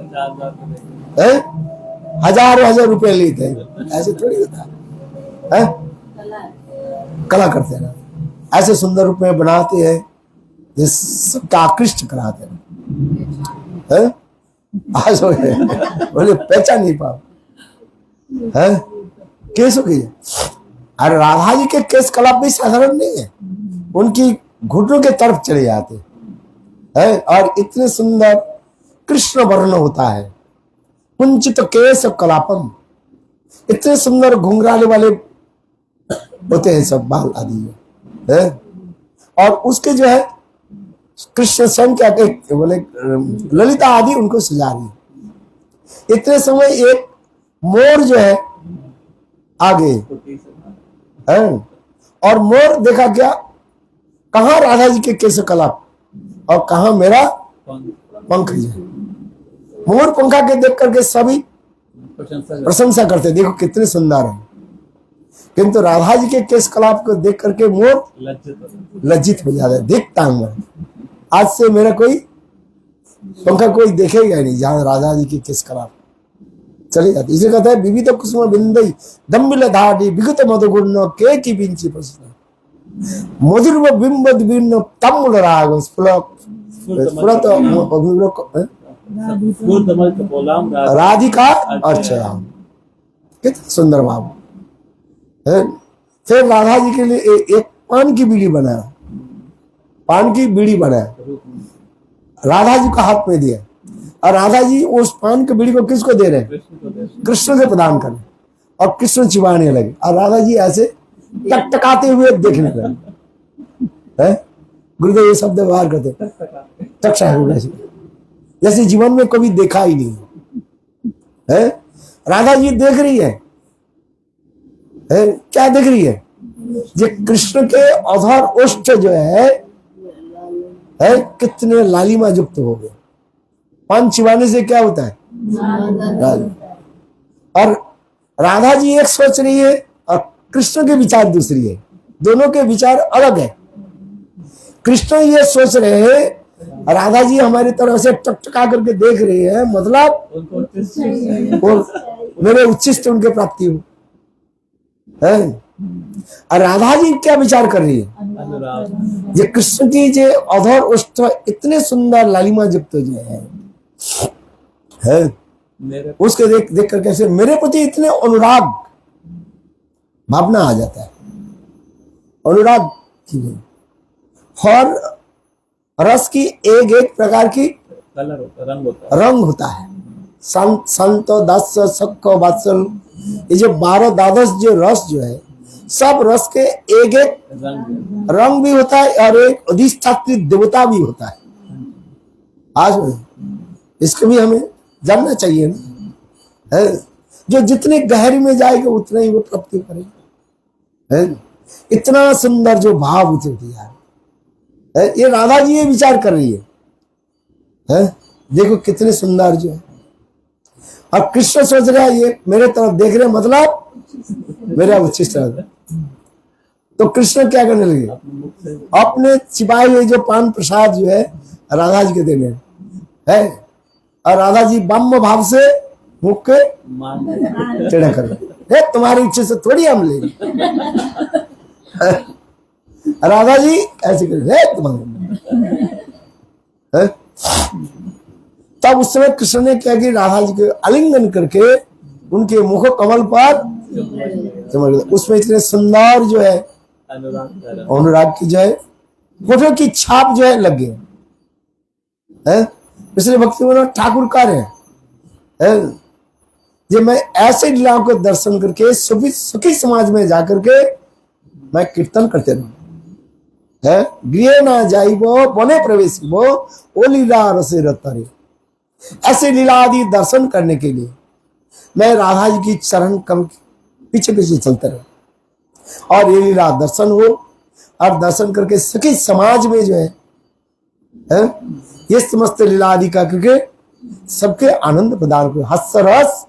हजार रुपए लेते हैं, ऐसे थोड़ी होता है, कला करते हैं, ऐसे सुंदर रूप में बनाते हैं जिस सबका आकृष्ट कराते हैं। आज बोले पहचान नहीं पाओ केसों की। अरे राधा जी के केस कलाप भी साधारण नहीं है, उनकी घुटनों के तरफ चले जाते हैं, और इतने सुंदर कृष्ण वर्ण होता है, कुंचित केस कलापम, इतने सुंदर घुंघराले वाले होते हैं सब बाल आदि है। और उसके जो है कृष्ण स्वयं क्या कहते बोले, ललिता आदि उनको सजा रही। इतने समय एक मोर जो है आगे है, और मोर देखा क्या, कहाँ राधा जी के केस कलाप और कहाँ मेरा पंख है। मोर पंखा के देख करके सभी प्रशंसा करते, देखो कितने सुंदर है, किंतु राधा जी के केस कलाप को देख करके मोर लज्जित हो जाता है। देखता हूं मैं, आज से मेरा कोई पंखा कोई देखेगा नहीं जहां राधा जी के केस कलाप चले जाते। इसे कहता है विविध कुसुम बिंदई दम्बिल धाड़ी विगत मधुगुण के की बिंची प्रश्न मधुर बिंब बिन्न तमुल राग राधिका अर्चना। कितना सुंदर भाव है। फिर राधा जी के लिए एक पान की बीड़ी बनाया, पान की बीड़ी बनाया, राधा जी का हाथ में दिया, और राधा जी उस पान की बीड़ी को किसको दे रहे हैं, कृष्ण को प्रदान करें, और कृष्ण चिबाने लगे, और राधा जी ऐसे टकटकाते हुए देखने लगे। गुरुदेव ये शब्द व्यवहार करते टकटका, जैसे जीवन में कभी देखा ही नहीं है। राधा जी देख रही है, क्या देख रही है, ये कृष्ण के अधर ओष्ठ जो है कितने लालिमा युक्त हो गए। पान चिबाने से क्या होता है, और राधा जी एक सोच रही है और कृष्ण के विचार दूसरी है, दोनों के विचार अलग है। कृष्ण ये सोच रहे हैं राधा जी हमारी तरफ से टकटका करके देख रही है, मतलब उनको उच्च चाहिए। वो मेरे उच्छिष्ट उनके प्राप्ति हो है। और राधा जी क्या विचार कर रही है, अनुराग ये कृष्ण की जो अधर उष्ठ इतने सुंदर लालिमा युक्त जो है मेरे उसके देख देख कर कैसे मेरे प्रति इतने अनुराग भावना आ जाता है। अनुराग की हर रस की एक एक प्रकार की कलर होता, रंग होता रंग होता है। संत दास सख वात्सल, ये जो 12 द्वादश जो रस जो है, सब रस के एक एक है, रंग रंग भी होता है और एक अधिष्ठात्री देवता भी होता है। आज इसको भी हमें जानना चाहिए ना, है? जो जितने गहरी में जाएगा उतना ही वो प्राप्ति करेगा, है? इतना सुंदर जो भाव उतर दिया है, ये राधा जी ये विचार कर रही है? देखो कितने सुंदर जो है। और कृष्ण सोच रहा है ये मेरे तरफ देख रहे, मतलब मेरा उच्छिष्ट है। तो कृष्ण क्या करने लगे, अपने मुख से अपने छिपाए हुए जो पान प्रसाद जो है राधा जी के देने है। और राधा जी ब्रह्म भाव से मुख के मान टेढ़ा कर रहे, तुम्हारी इच्छा से थोड़ी हम लेंगे। राधा जी ऐसे कर रहे तुम्हारे। तब उस समय कृष्ण ने क्या कि राधा जी के आलिंगन करके उनके मुख कमल पर चमक गया। उसमें इतने सुंदर जो है अनुराग की जो है फोटो की छाप जो है लग गई है। इसलिए भक्ति विनोद ठाकुर कह रहे हैं जो मैं ऐसे लीलाओं को दर्शन करके सुखी समाज में जाकर के मैं कीर्तन करते रहूं, है गृह ना जाइबो बने प्रवेश वो ओ लीला रसे रतारे। ऐसे लीला आदि दर्शन करने के लिए मैं राधा जी की चरण कम पीछे पीछे चलते रहूं और ये लीला दर्शन हो और दर्शन करके सखी समाज में जो है ये समस्त लीला आदि का करके सबके आनंद प्रदान करो, हास्य रस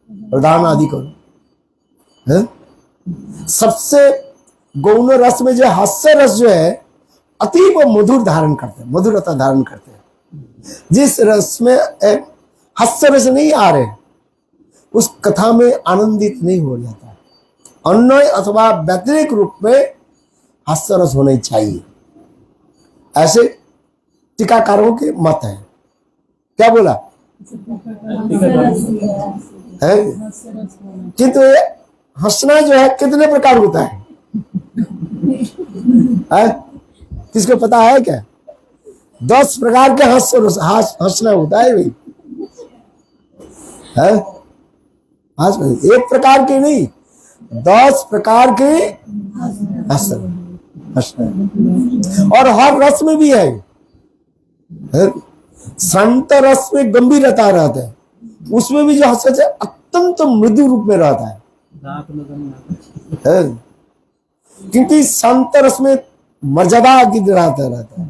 प्रदान आदि करो। सबसे गौण रस में जो हास्य रस जो है अतीब मधुर धारण करते हैं, मधुरता धारण करते हैं। जिस रस में हास्य रस नहीं आ रहे उस कथा में आनंदित नहीं हो जाता। अन्वय अथवा व्यतिरिक रूप में हास्य रस होना चाहिए, ऐसे टीकाकारों के मत है। क्या बोला है? किंतु ये हंसना जो है कितने प्रकार होता है? किसको पता है क्या? 10 प्रकार के हंसना होता है भाई, है? एक प्रकार के नहीं 10 प्रकार के हंसना। और हर रस में भी है। संत रस में गंभीरता रहता है, उसमें भी जो हंस अत्यंत मृदु रूप में रहता है। क्योंकि संत रस में मर्यादा की रहता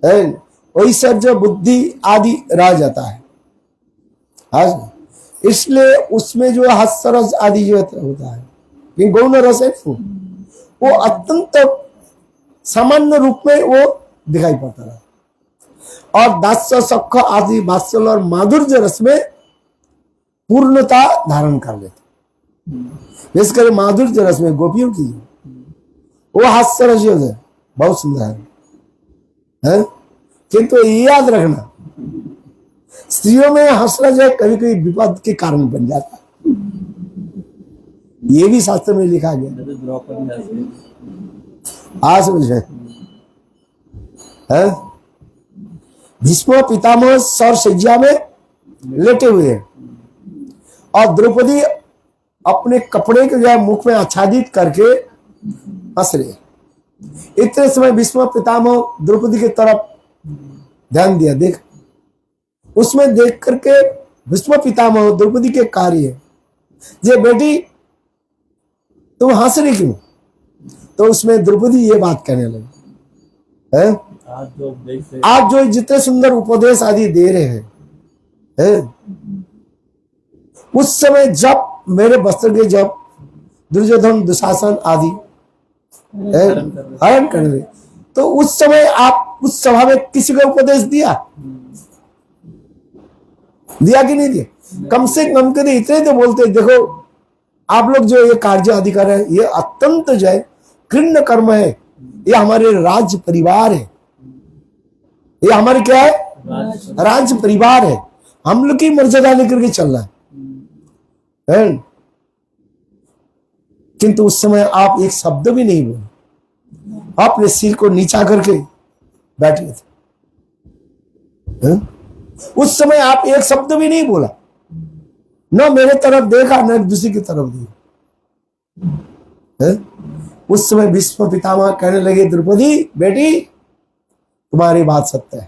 है, वही सब जो बुद्धि आदि रह जाता है। इसलिए उसमें जो हास्य रस आदि जो होता है गौण रस है वो अत्यंत सामान्य रूप में वो दिखाई पड़ता है। और दास्य सख आदि वात्सल और माधुर्य रस में पूर्णता धारण कर लेते। इसके माधुर्य रस में गोपियों की वो हास्य रस जो है बहुत सुंदर है। किंतु ये याद रखना स्त्रियों में हंसना जो है कभी कभी विपद के कारण बन जाता है। ये भी शास्त्र में लिखा गया। आज समझ रहे हैं? भीष्म पितामह सौर सज्जा में लेटे हुए हैं और द्रौपदी अपने कपड़े के जो है मुख में आच्छादित करके हंस रहे। इतने समय भीष्म पितामह द्रौपदी की तरफ ध्यान दिया, देख उसमें देख करके भीष्म पितामह द्रौपदी के कार्य जे बेटी तुम हंस रही क्यों? तो उसमें द्रौपदी ये बात कहने लगी है आप जो जितने सुंदर उपदेश आदि दे रहे हैं उस समय जब मेरे वस्त्र के जब दुर्योधन दुशासन आदि हरण कर रहे तो उस समय आप उस सभा में किसी को उपदेश दिया कि नहीं दिया? कम से कम कभी इतने तो बोलते, देखो आप लोग जो ये कार्य अधिकार है, ये अत्यंत जो है घृण्य कर्म है, ये हमारे राज्य परिवार है, ये हमारे क्या है? राज्य परिवार है, हम लोग की मर्यादा लेकर के चलना है। किंतु उस समय आप एक शब्द भी नहीं बोले, अपने सिर को नीचा करके बैठे थे। उस समय आप एक शब्द भी नहीं बोला, न मेरे तरफ देखा न दूसरी की तरफ देखा। उस समय भीष्म पितामह कहने लगे, द्रौपदी बेटी तुम्हारी बात सत्य है।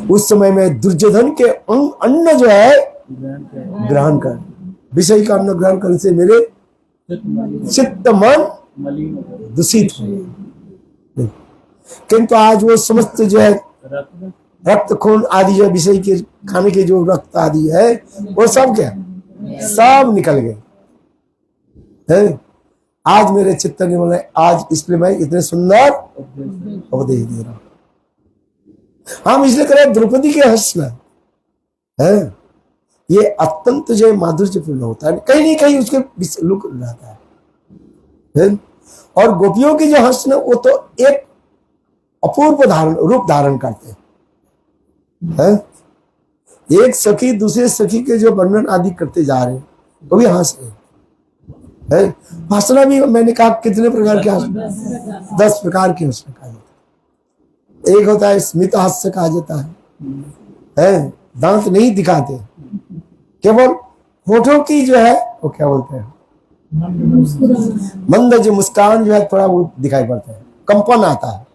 उस समय में दुर्योधन के अन्न जो है ग्रहण कर, विषय का अन्न ग्रहण करने से मेरे चित्त मन दूषित हो। किंतु आज वो समस्त जो है रक्त खून आदि जो विषय के खाने के जो रक्त आदि है, वो सब क्या सब निकल गए। आज मेरे चित्त ने बोला, आज इसलिए मैं इतने सुंदर उपदेश दे रहा हूं। हम इसलिए करें द्रौपदी के हंसना है, ये अत्यंत जो है माधुर्यपूर्ण होता है, कहीं नहीं कहीं उसके लुक रहता है। और गोपियों की जो हंसना वो तो एक अपूर्व रूप धारण करते हैं। एक सखी दूसरे सखी के जो वर्णन आदि करते जा रहे हैं, वो भी हंस रहे हैं। हंसना भी मैंने कहा कितने प्रकार के हंसना, 10 प्रकार की हंसना कहा जाता है। एक होता है स्मित हास्य कहा जाता है, दांत नहीं दिखाते, केवल होठों की जो है वो क्या बोलते हैं, मंद जो मुस्कान जो है थोड़ा वो दिखाई पड़ता है, कंपन आता है,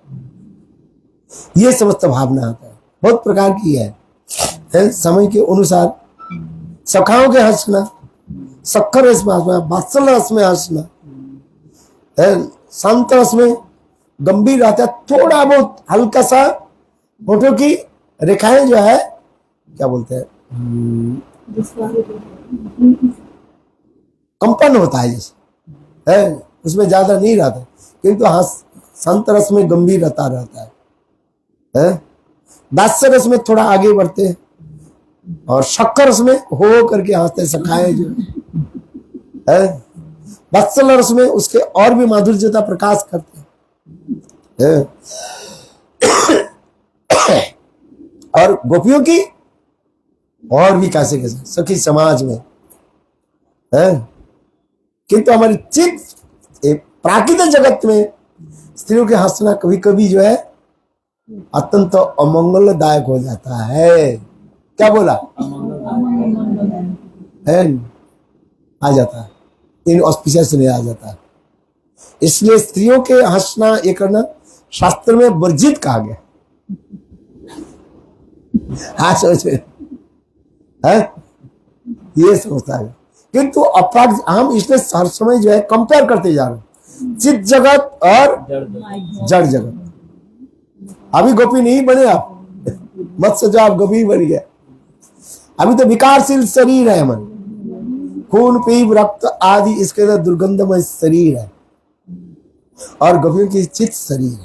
ये समस्त भावना आता है। बहुत प्रकार की है, समय के अनुसार सखाओं के हंसना, शक्कर रस में हंसना, वात्सल रस में हंसना, शांत रस में गंभीर रहता है, थोड़ा बहुत हल्का सा होठों की रेखाएं जो है क्या बोलते हैं, कंपन होता है जैसे, उसमें ज्यादा नहीं रहता, किंतु शांत रस में गंभीर रहता है। दास्य रस में थोड़ा आगे बढ़ते हैं, और शक्कर रस में हो करके हंसते सखाए जो है। वत्सल रस में उसके और भी माधुर्यता प्रकाश करते हैं। और गोपियों की और भी कैसे कैसे सखी समाज में है। किंतु हमारी चित्त प्राकृतिक जगत में स्त्रियों के हंसना कभी कभी जो है अत्यंत अमंगलदायक हो जाता है। क्या बोला? है आ जाता है, इन ऑस्पिशियस नहीं आ जाता है। इसलिए स्त्रियों के हंसना ये करना शास्त्र में वर्जित कहा गया। हाँ सोचे है, ये सोचता है, किंतु अपराध हम इसलिए हर समय जो है कंपेयर करते जा रहे हैं चित्त जगत और जड़ जगत। अभी गोपी नहीं बने आप, मत सोचो आप गोपी बन गया। अभी तो विकारशील शरीर है, मन खून पीप रक्त आदि इसके अंदर दुर्गंधमय शरीर है, और गोपियों की चित्त शरीर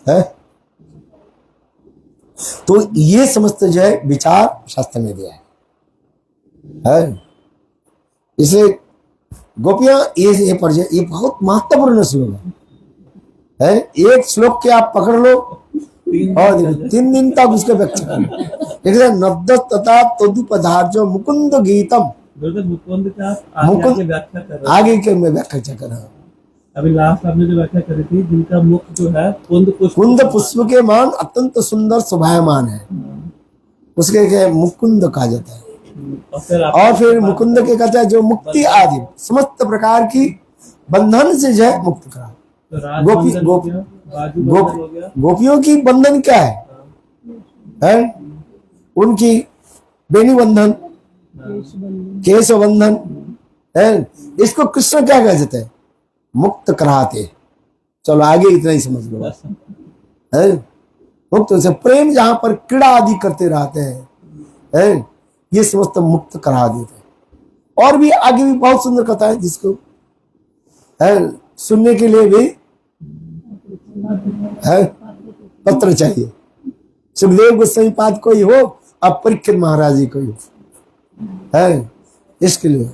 है। तो ये समस्त जो है विचार शास्त्र में दिया है। इसे गोपियां ये बहुत महत्वपूर्ण श्लोक है। एक श्लोक के आप पकड़ लो और 3 दिन तक उसके व्याख्या करो। नब्द तथा तदुपधार्य मुकुंद गीतम, मुकुंद आगे के मैं व्याख्या कर रहा हूँ। अभी लास्ट आपने जो व्याख्या करी थी, जिनका मुख जो है कुंद पुष्प के मान अत्यंत सुंदर शोभायमान है, उसके क्या मुकुंद कहा जाता है। और फिर मुकुंद के कहते हैं जो मुक्ति आदि समस्त प्रकार की बंधन से जो है मुक्त करा। गोपियों की बंधन क्या है? उनकी बेनी बंधन, केश बंधन है। इसको कृष्ण क्या कह देते हैं? मुक्त कराते। चलो आगे इतना ही समझ लो है। मुक्त से प्रेम जहां पर क्रीड़ा आदि करते रहते हैं, ये समस्त मुक्त करा देते हैं। और भी आगे भी बहुत सुंदर कथा है, जिसको है सुनने के लिए भी है पत्र चाहिए। सुखदेव गोस्वामी पाद कोई हो, अब परीक्षित महाराज जी कोई हो, है इसके लिए।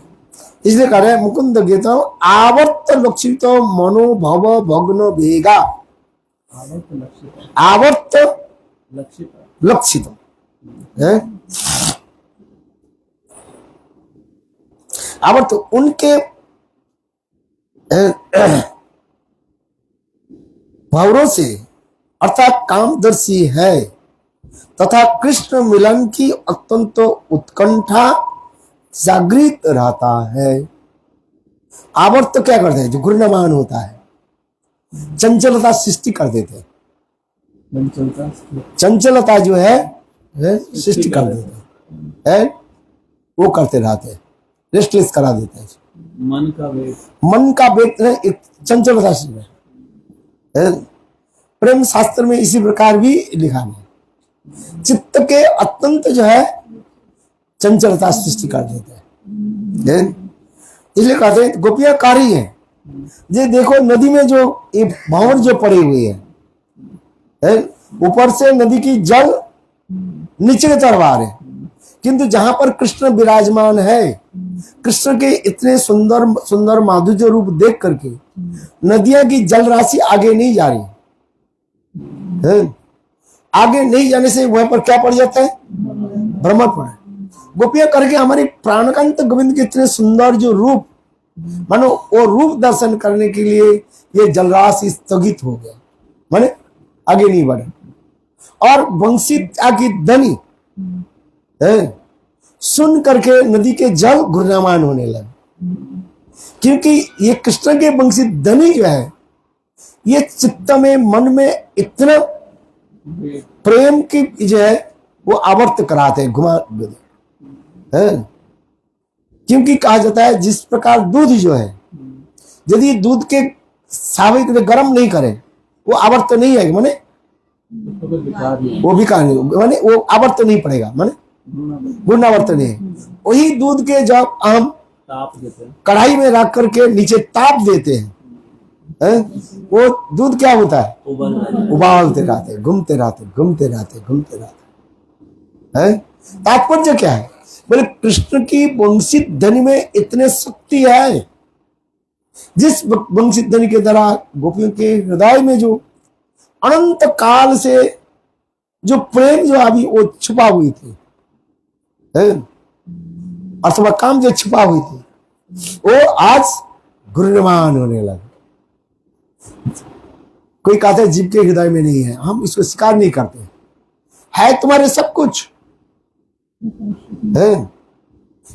इसलिए कह रहे मुकुंद गीता आवर्त लक्षित मनोभव भग्न वेगा। आवर्त लक्षित है, आवर्त उनके भावरों से अर्थात कामदर्शी है तथा कृष्ण मिलन की अत्यंत उत्कंठा जागृत रहता है। आवर्त क्या करते हैं? जो घूर्णमान होता है, चंचलता सृष्टि कर देते हैं। चंचलता जो है सृष्टि कर देते हैं, वो करते रहते हैं, रेस्टलेस करा देते हैं। मन का वेग एक चंचलता है। प्रेम शास्त्र में इसी प्रकार भी लिखा है, चित्त के अत्यंत जो है चंचलता सृष्टि कर देते हैं। इसलिए कहते हैं गोपियां कारी हैं। ये देखो नदी में जो ये भंवर जो पड़े हुए है, ऊपर से नदी की जल नीचे तरवा रहे, किंतु जहां पर कृष्ण विराजमान है, कृष्ण के इतने सुंदर सुंदर माधुर्य रूप देख करके नदियां की जल राशि आगे नहीं जा रही है। आगे नहीं जाने से वहां पर क्या पड़ जाता है? भ्रमर पड़। गोपियां करके हमारे प्राणकांत गोविंद के इतने सुंदर जो रूप, मानो वो रूप दर्शन करने के लिए ये जलराशि स्थगित हो गया, माने आगे नहीं बढ़े। और बंसी की ध्वनि सुन करके नदी के जल घूर्णयमान होने लगे, क्योंकि ये कृष्ण के बंसी ध्वनि जो है ये चित्त में मन में इतना प्रेम की जो है वो आवर्त कराते हैं, घुमा है। क्योंकि कहा जाता है जिस प्रकार दूध जो है, यदि दूध के सावित में गर्म नहीं करे वो आवर्त नहीं आएगा, माने वो विकार नहीं, माने वो आवर्त नहीं पड़ेगा, माने गुणावर्त नहीं। वही दूध के जब हम कढ़ाई में रख करके नीचे ताप देते हैं, वो दूध क्या होता है? उबालते रहते, घूमते रहते, घूमते रहते, घूमते रहते। तात्पर्य क्या है? बोले कृष्ण की वंशी ध्वनि में इतने शक्ति है, जिस वंशी ध्वनि के द्वारा गोपियों के हृदय में जो अनंत काल से जो प्रेम जो अभी वो छुपा हुई थी, अथवा काम जो छुपा हुई थी, वो आज घूर्णयमान होने लगा। कोई कहता है जीव के हृदय में नहीं है, हम इसको स्वीकार नहीं करते, है तुम्हारे सब कुछ है,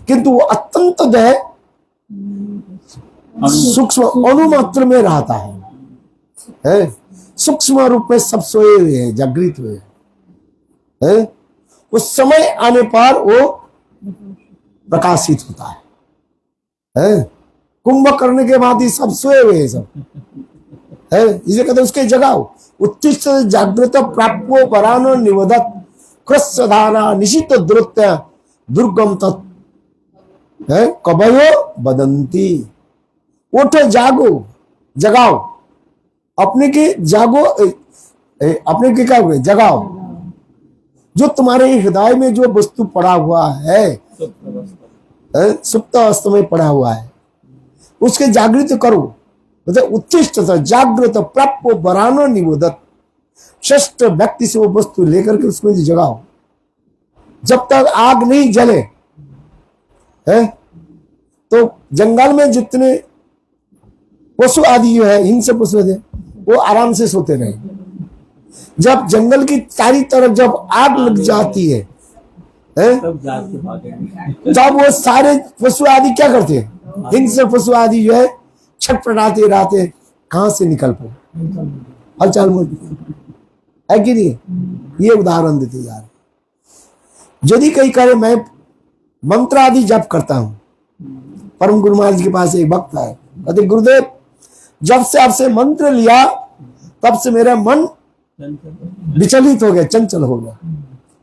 किंतु वो अत्यंत जो है सूक्ष्म अनुमात्र में रहता है, सूक्ष्म रूप में सब सोए हुए हैं, जागृत हुए हैं। उस समय आने पर वो प्रकाशित होता है। कुंभकर्ण के बाद ही सब सोए हुए हैं, सब है, इसे कहते उसके जगाओ। उत्तिष्ठ जागृत प्राप्यो परानो निवदत क्रस्यधारा निशित द्रुत्य दुर्गम तत् है कबयो बदंती। उठो, जागो, जगाओ, अपने के जागो, अपने के क्या हुए? जगाओ। जो तुम्हारे हृदय में जो वस्तु पड़ा हुआ है, सुप्त अवस्था में पड़ा हुआ है, उसके जागृत करो। मतलब उत्तिष्ठ जागृत प्राप्य बरानो निबोधत, श्रेष्ठ व्यक्ति से वो वस्तु लेकर के उसमें जगाओ। जब तक आग नहीं जले है, तो जंगल में जितने पशु आदि जो है, हिंस पशु है, वो आराम से सोते रहे। जब जंगल की चारी तरफ जब आग लग जाती है, तब वो सारे पशु आदि क्या करते हैं? हिंस पशु आदि जो है छटपटाते रहते, कहां से निकल पड़े, हलचल है कि नहीं? ये उदाहरण देते जा रहे। यदि कहीं करे मैं मंत्र आदि जप करता हूं, परम गुरु महाराज के पास एक भक्त है, कहते गुरुदेव जब से आपसे मंत्र लिया तब से मेरा मन विचलित हो गया, चंचल हो गया।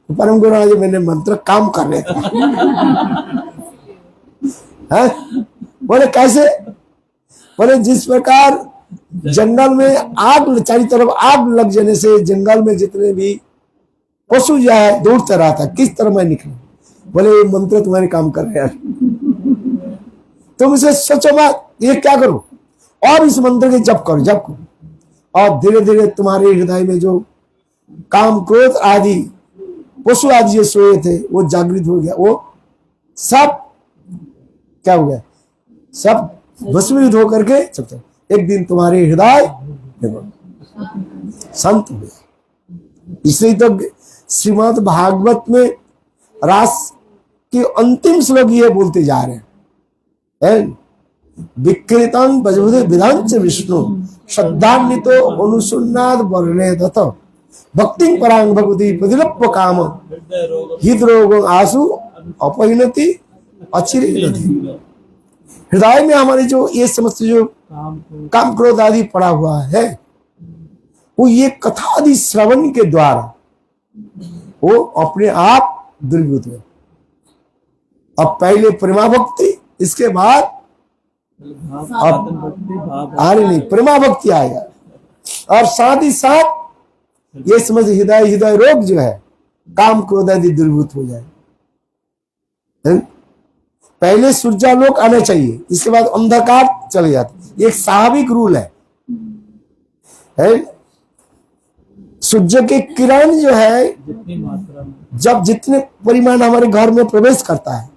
तो परम गुरु महाराज मैंने मंत्र काम कर रहे थे। बोले कैसे? बोले जिस प्रकार जंगल में आग, चारों तरफ आग लग जाने से जंगल में जितने भी पशु जो है दौड़ता रहा था, किस तरह मैं निकलूं। बोले ये मंत्र तुम्हारे काम कर रहे हैं, तुम इसे सोचो मत, ये क्या करो, और इस मंत्र के जप करो, जप करो, और धीरे धीरे तुम्हारे हृदय में जो काम क्रोध आदि पशु आदि जो सोए थे वो जागृत हो गया, वो सब क्या हो गया, सब भस्मीभूत होकर के सब एक दिन तुम्हारे हृदय शांत हो गया। इसलिए तो श्रीमद् भागवत में रास के अंतिम श्लोक ये बोलते जा रहे हैं, विकृतं भजते विधांच विष्णु श्रद्धान्वितो अनुसुन्नाद वर्णे दत्त भक्ति परांग भगवती प्रतिलप्य काम हृदरोग आसु अपहिनति अचिरे नदी। हृदय में हमारे जो ये समस्त जो काम क्रोध आदि पड़ा हुआ है, वो ये कथा आदि श्रवण के द्वारा वो अपने आप दूरीभूत हुए। अब पहले प्रेमा भक्ति, इसके बाद अब आरे नहीं प्रेमा भक्ति आएगा, और साथ ही साथ ये समझ हृदय रोग जो है काम क्रोध आदि दूरीभूत हो जाए। पहले सूर्यालोक आना चाहिए, इसके बाद अंधकार चले जाते, एक स्वाभाविक रूल है। सूर्य के किरण जो है जब जितने परिमाण हमारे घर में प्रवेश करता है,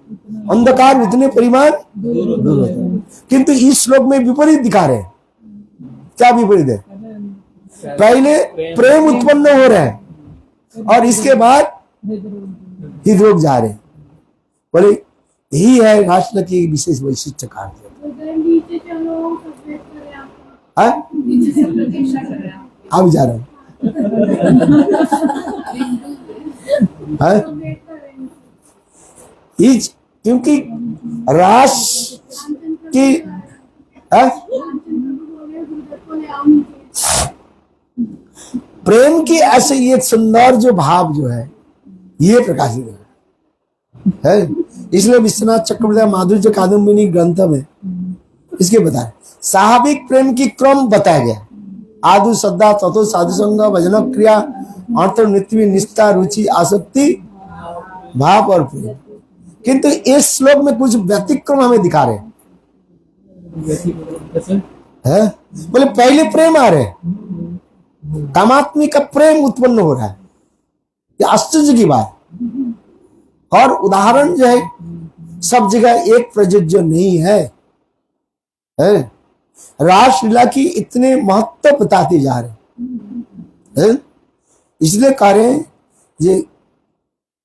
अंधकार उतने परिमाण दूर होता है। किंतु इस श्लोक में विपरीत दिखा रहे हैं। क्या विपरीत है? पहले प्रेम उत्पन्न हो रहा है और इसके बाद हृदरोग जा रहे हैं। बोले यही है राष्ट्र की विशेष वैशिष्ट कार्य। अब जा रहा हूं क्योंकि रास की प्रेम की ऐसे एक सुंदर जो भाव जो है ये प्रकाशित है। इसलिए विश्वनाथ चक्रवर्ती माधुर्य कादम्बिनी ग्रंथ में इसके बताए स्वाभाविक प्रेम की क्रम बताया गया। आदु श्रद्धा ततो साधु संग भजन क्रिया अर्थ नृत्य निष्ठा रुचि आसक्ति भाव और प्रेम। किंतु इस श्लोक में कुछ व्यतिक्रम हमें दिखा रहे हैं। बोले पहले प्रेम आ रहे, कामात्मी का प्रेम उत्पन्न हो रहा है, ये आश्चर्य की बात। और उदाहरण जो है सब जगह एक प्रयोज्य नहीं है। रासलीला की इतने महत्व बताते जा रहे हैं। इसलिए कह रहे हैं ये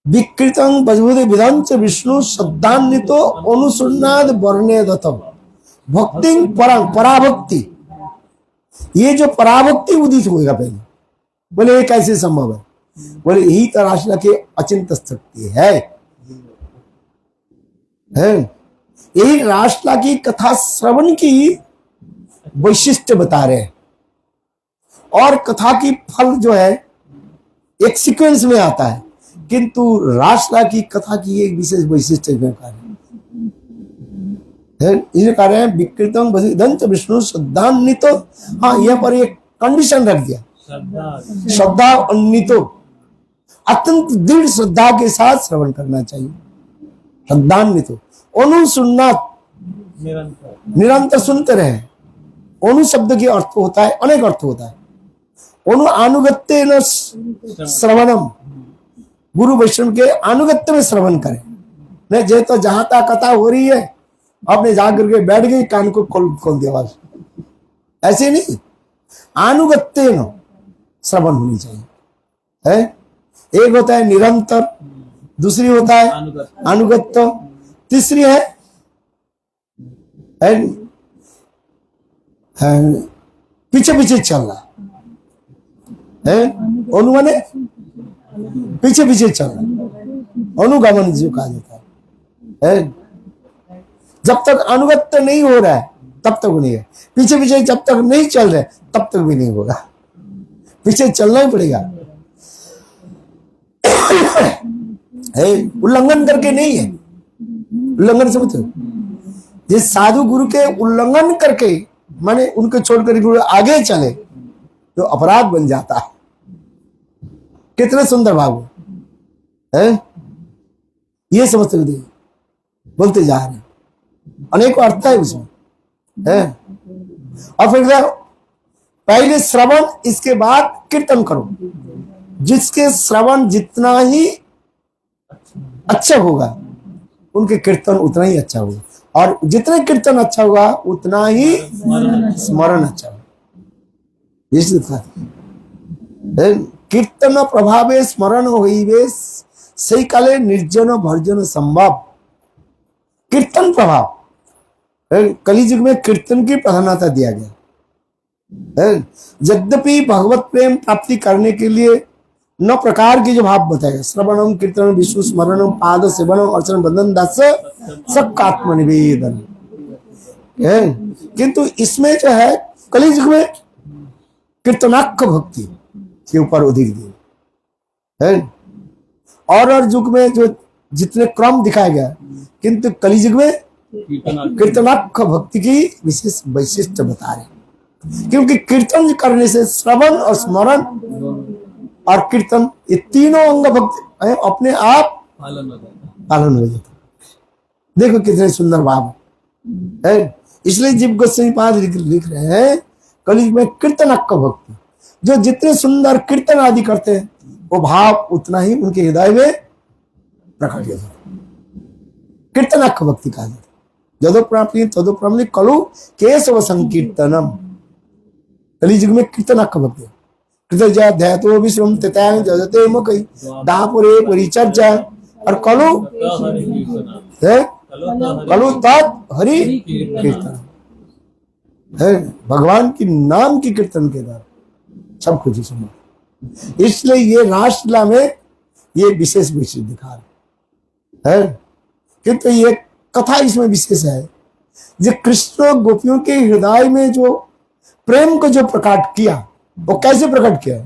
विकृतं भजते विधांच विष्णु श्रद्धान्वितो अनुसुन्नाद वर्णे दत्तम भक्ति पराभक्ति। ये जो पराभक्ति उदित होगा पहले, बोले ये कैसे संभव है? बोले यही तो रासलीला के अचिंत्य शक्ति है। यही रासलीला की कथा श्रवण की वैशिष्ट बता रहे हैं। और कथा की फल जो है एक सीक्वेंस में आता है, किंतु रासलीला की कथा की एक विशेष वैशिष्ट इसे कह रहे हैं विकृतं भजते विष्णु श्रद्धान्वितो। हाँ, यहाँ पर एक कंडीशन रख दिया, श्रद्धा अन्वितो, अत्यंत दृढ़ श्रद्धा के साथ श्रवण करना चाहिए। श्रद्धान्वितो अनुसुन्नात निरंतर सुनते रहे। अनु शब्द के अर्थ होता है, अनेक अर्थ होता है। अनु अनुगत्य श्रवणम, गुरु वैष्णव के अनुगत्य में श्रवण करें। नहीं जे तो जहां तक कथा हो रही है आपने जाकर के बैठ गई, कान को खोल दिया आवाज, ऐसे नहीं। अनुगत्य न श्रवण होनी चाहिए है। एक होता है निरंतर, दूसरी होता है अनुगत्य, तीसरी है पीछे पीछे चलना है। अनु माने पीछे पीछे चलना, अनुगमन जो कहा जाता है। जब तक अनुगत्य नहीं हो रहा है तब तक नहीं है, पीछे पीछे जब तक नहीं चल रहे तब तक भी नहीं होगा। पीछे चलना ही पड़ेगा। उल्लंघन करके नहीं है, उल्लंघन समझो, जिस साधु गुरु के उल्लंघन करके माने उनको छोड़कर कोई आगे चले तो अपराध बन जाता है। कितने सुंदर भाव है, ये समझते हुए बोलते जा रहे हैं, अनेकों अर्थ है उसमें है। और फिर पहले श्रवण, इसके बाद कीर्तन करो। जिसके श्रवण जितना ही अच्छा होगा उनके कीर्तन उतना ही अच्छा होगा, और जितना कीर्तन अच्छा होगा उतना ही स्मरण अच्छा होगा। कीर्तन प्रभावे स्मरण होइबे सही काले निर्जन भर्जन संभव। कीर्तन प्रभाव, कलियुग में कीर्तन की प्रधानता दिया गया। यद्यपि भगवत प्रेम प्राप्ति करने के लिए 9 प्रकार के जो भाव बताए, श्रवणम कीर्तन विष्णु स्मरणम पाद सेवनम अर्चन बंधन दास सत्कात्म निवेदन। किंतु इसमें जो है कलियुग में कीर्तनाक्ष भक्ति के ऊपर अधिक दिए है। और युग में जो जितने क्रम दिखाया गया, किंतु कलियुग में कीर्तनाक्ष भक्ति की विशेष वैशिष्ट बता रहे। क्योंकि कीर्तन करने से श्रवण और स्मरण और कीर्तन, ये तीनों अंग भक्ति अपने आप पालन हो जाता। देखो कितने सुंदर भाव है। इसलिए जीव गोस्वामी पाद लिख रहे हैं कलियुग में कीर्तनाक्ष भक्ति, जो जितने सुंदर कीर्तन आदि करते हैं वो भाव उतना ही उनके हृदय में प्रकट हो जाता है। कीर्तनाक्ष भक्ति कहा जाता है। जदो प्राप्ति तदो प्राप्ति कलु केशव संकीर्तनम। कलियुग में कीर्तनाक्ष भक्ति, कृतज्ञाध्यातो विश्रम तैं जजते मुखै दापुरे परिचर्या। और कलु तत् हरि कीर्तन है, भगवान की नाम की कीर्तन के द्वारा सब कुछ सुना। इसलिए ये रासलीला में ये विशेष विशेष दिखा रहे है। किंतु ये कथा इसमें विशेष है, जो कृष्ण गोपियों के हृदय में जो प्रेम को जो प्रकट किया, वो कैसे प्रकट किया?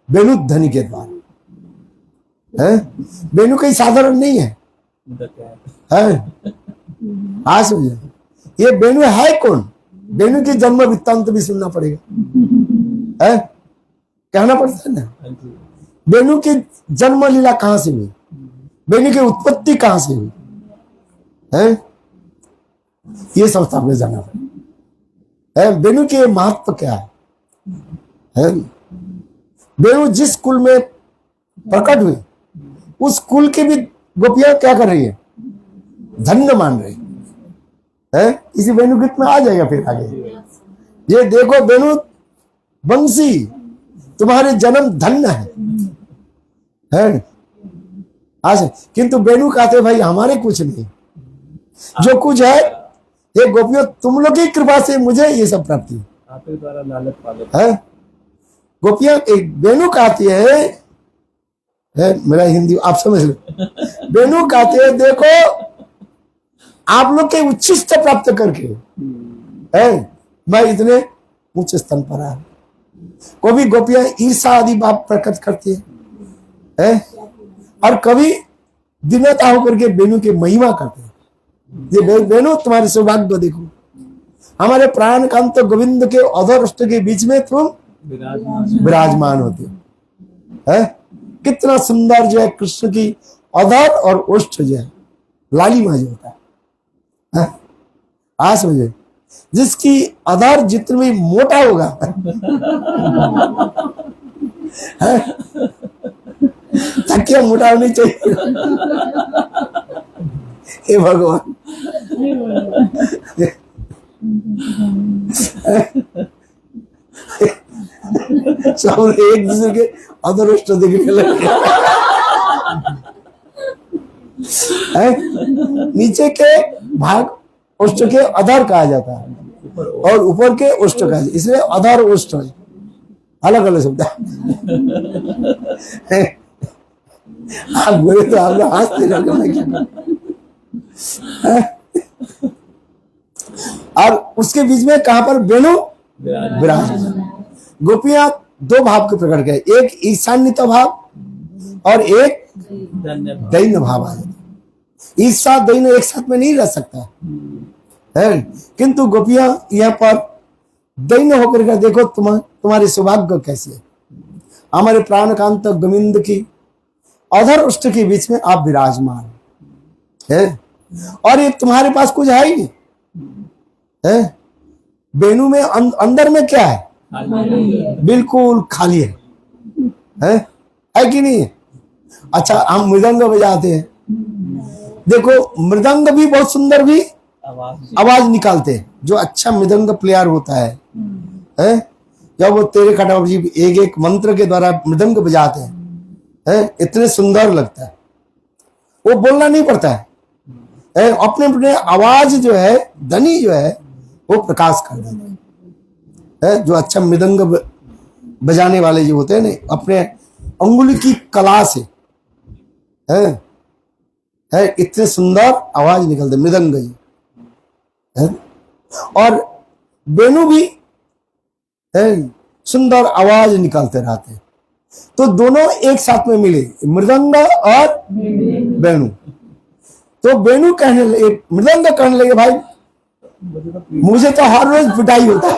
वेणु ध्वनि के द्वारा है। वेणु कोई साधारण नहीं है। हाँ समझे, ये वेणु है कौन? वेणु की जन्म वृत्तांत भी सुनना पड़ेगा है, कहना पड़ता है ना। वेणु की जन्म लीला कहां से हुई, वेणु की उत्पत्ति कहां से हुई है, ये सब आपने जाना है। वेणु के महत्व क्या है? वेणु जिस कुल में प्रकट हुई, उस कुल की भी गोपियां क्या कर रही है? धन्य मान रही है। इसी वेणु गीत में आ जाएगा फिर आगे। ये देखो वेणु बंसी, तुम्हारे जन्म धन्य है। आज किंतु वेणु कहते भाई हमारे कुछ नहीं, जो कुछ है ये गोपियों तुम लोग की कृपा से मुझे ये सब प्राप्ति है। गोपियां वेणु कहती है, मेरा हिंदी आप समझ लो। वेणु कहते हैं देखो आप लोग के उच्छिष्ट प्राप्त करके है मैं इतने उच्च स्थान पर आया। कभी गोपियां ईर्षा आदि भाव प्रकट करती है और कभी दिव्यता होकर के वेणु की महिमा करते हैं। ये वेणु तुम्हारे सौभाग्य को देखो, हमारे प्राण कांत गोविंद के अधर अष्ट के बीच में तुम विराजमान होते हो है। कितना सुंदर जो है कृष्ण की अधर और ओष्ठ जो है लालिमा जो होता है। आज समझे, जिसकी अधर जितना भी मोटा होगा तकिया मोटा होनी चाहिए। हे भगवान, सब एक दूसरे के अधरोष्ट देखने लगे। नीचे के भाग ओष्ठ के अधर कहा जाता है और ऊपर के ओष्ठ कहा जाता है, इसलिए अधर ओष्ठ अलग अलग शब्द है। आप बोले तो आप हंसते रहो। और उसके बीच में कहां पर वेणु विराजमान। गोपियां दो भाव के प्रकट गए, एक ईशान्यता भाव और एक दैन्य भाव आ जाता। ईर्षा दैन्य एक साथ में नहीं रह सकता है, किंतु गोपियां यहाँ पर दैन्य होकर के देखो तुम्हारे सौभाग्य कैसे है। हमारे प्राणकांत गोविंद की अधर उष्ट के बीच में आप विराजमान है, और ये तुम्हारे पास कुछ है ही नहीं है। वेणु में अंदर में क्या है? बिल्कुल खाली है कि नहीं है? अच्छा, हम मृदंग बजाते हैं, देखो मृदंग भी बहुत सुंदर भी आवाज निकालते हैं। जो अच्छा मृदंग प्लेयर होता है जब वो तेरे खटाव जी एक एक मंत्र के द्वारा मृदंग बजाते हैं, इतने सुंदर लगता है। वो बोलना नहीं पड़ता है, अपने अपने आवाज जो है, ध्वनि जो है वो प्रकाश कर देता है। जो अच्छा मृदंग बजाने वाले जो होते हैं ना, अपने अंगुली की कला से है इतने सुंदर आवाज निकलते मृदंग जी है। और वेणु भी है, सुंदर आवाज निकालते रहते हैं। तो दोनों एक साथ में मिले, मृदंग और वेणु। तो वेणु कहने लगे, मृदंग कहने लगे भाई मुझे तो हर रोज पिटाई होता है,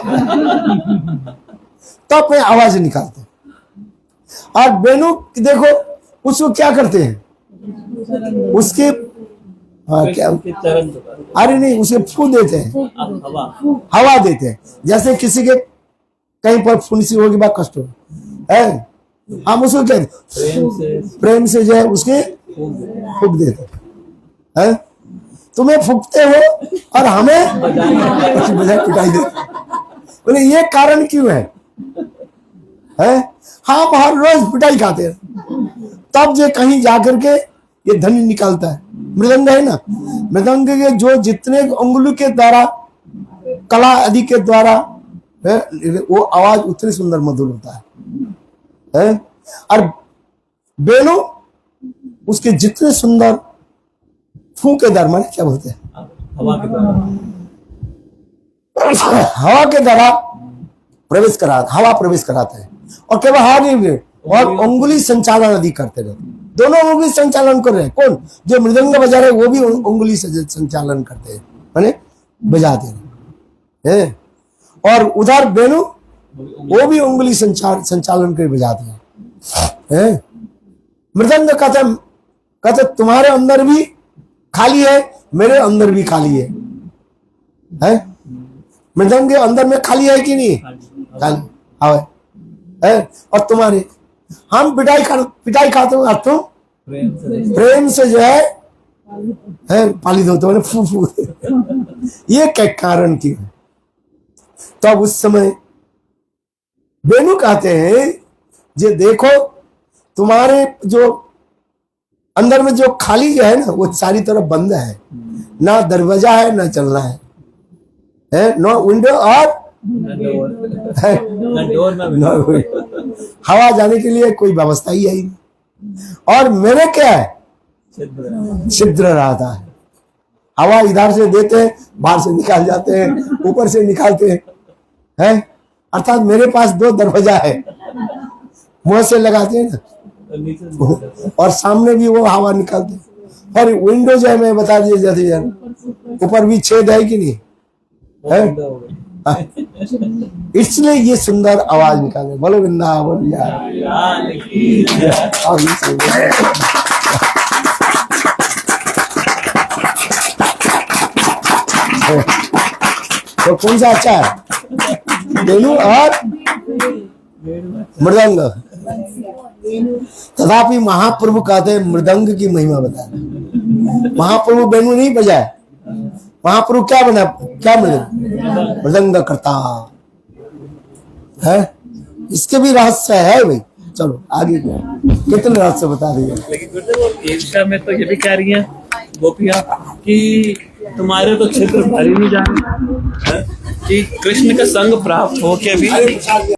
तब मैं आवाज निकालते। और वेणु देखो उसको क्या करते हैं, उसके क्या, अरे नहीं, उसे फू देते हैं, हवा देते हैं। जैसे किसी के कहीं पर फुंसी होगी बा कष्ट हो है, हम उसको क्या प्रेम से जो है उसके फूक देते हैं। तुम्हें फूकते हो और हमें पिटाई देते। बोले ये कारण क्यों है? हम हर रोज पिटाई खाते हैं, तब जो कहीं जाकर के ये ध्वनि निकालता है। मृदंग है ना, मृदंग के जो जितने अंगुली के द्वारा, कला आदि के द्वारा वो आवाज उतनी सुंदर मधुर होता है। और वेणु उसके जितने सुंदर फूंक के द्वारा, क्या बोलते हैं, हवा के द्वारा प्रवेश कराता, हवा प्रवेश कराता है। और केवल हवा नहीं, और अंगुली संचालन आदि करते रहते, दोनों अंगुली संचालन कर रहे हैं। कौन? जो मृदंग बजा रहे वो भी अंगुली से संचालन करते हैं, माने बजाते हैं। और उधर वेणु वो भी अंगुली संचालन कर बजाते हैं। मृदंग कहते तुम्हारे अंदर भी खाली है, मेरे अंदर भी खाली है। मृदंग के अंदर में खाली है कि नहीं? खाली है। और तुम्हारे, हम पिटाई खाते हो, तुम प्रेम से जो है पालित होते हो, फू फू। ये क्या कारण क्यों? तब उस समय वेणु कहते हैं जे देखो तुम्हारे जो अंदर में जो खाली जो है ना, वो सारी तरफ बंद है, ना दरवाजा है ना चलना है, नो विंडो और हवा जाने के लिए कोई व्यवस्था ही है ही नहीं। और मेरे क्या है, छिद्र रहता है। हवा इधर से देते हैं, बाहर से निकाल जाते हैं, ऊपर से निकालते हैं। अर्थात मेरे पास दो दरवाजा है, मुंह से लगाते हैं ना, और सामने भी वो हवा निकालते हैं। और विंडो जो है, मैं बता दिए जाते यार, ऊपर भी छेद है कि नहीं है, इसलिए ये सुंदर आवाज निकाले। बोलो वृंदावन तो कौन सा अच्छा है, वेणु और मृदंग? तथापि महाप्रभु कहते हैं मृदंग की महिमा बता। महाप्रभु वेणु नहीं बजाए, महाप्रभु क्या बना, क्या मृदंग करता है। इसके भी रहस्य है भाई। चलो आगे कितने रहस्य बता दिए। लेकिन ईर्ष्या में तो ये भी कह रही है गोपियां कि तुम्हारे तो क्षेत्र भर ही नहीं जाने, कि कृष्ण का संग प्राप्त हो के भी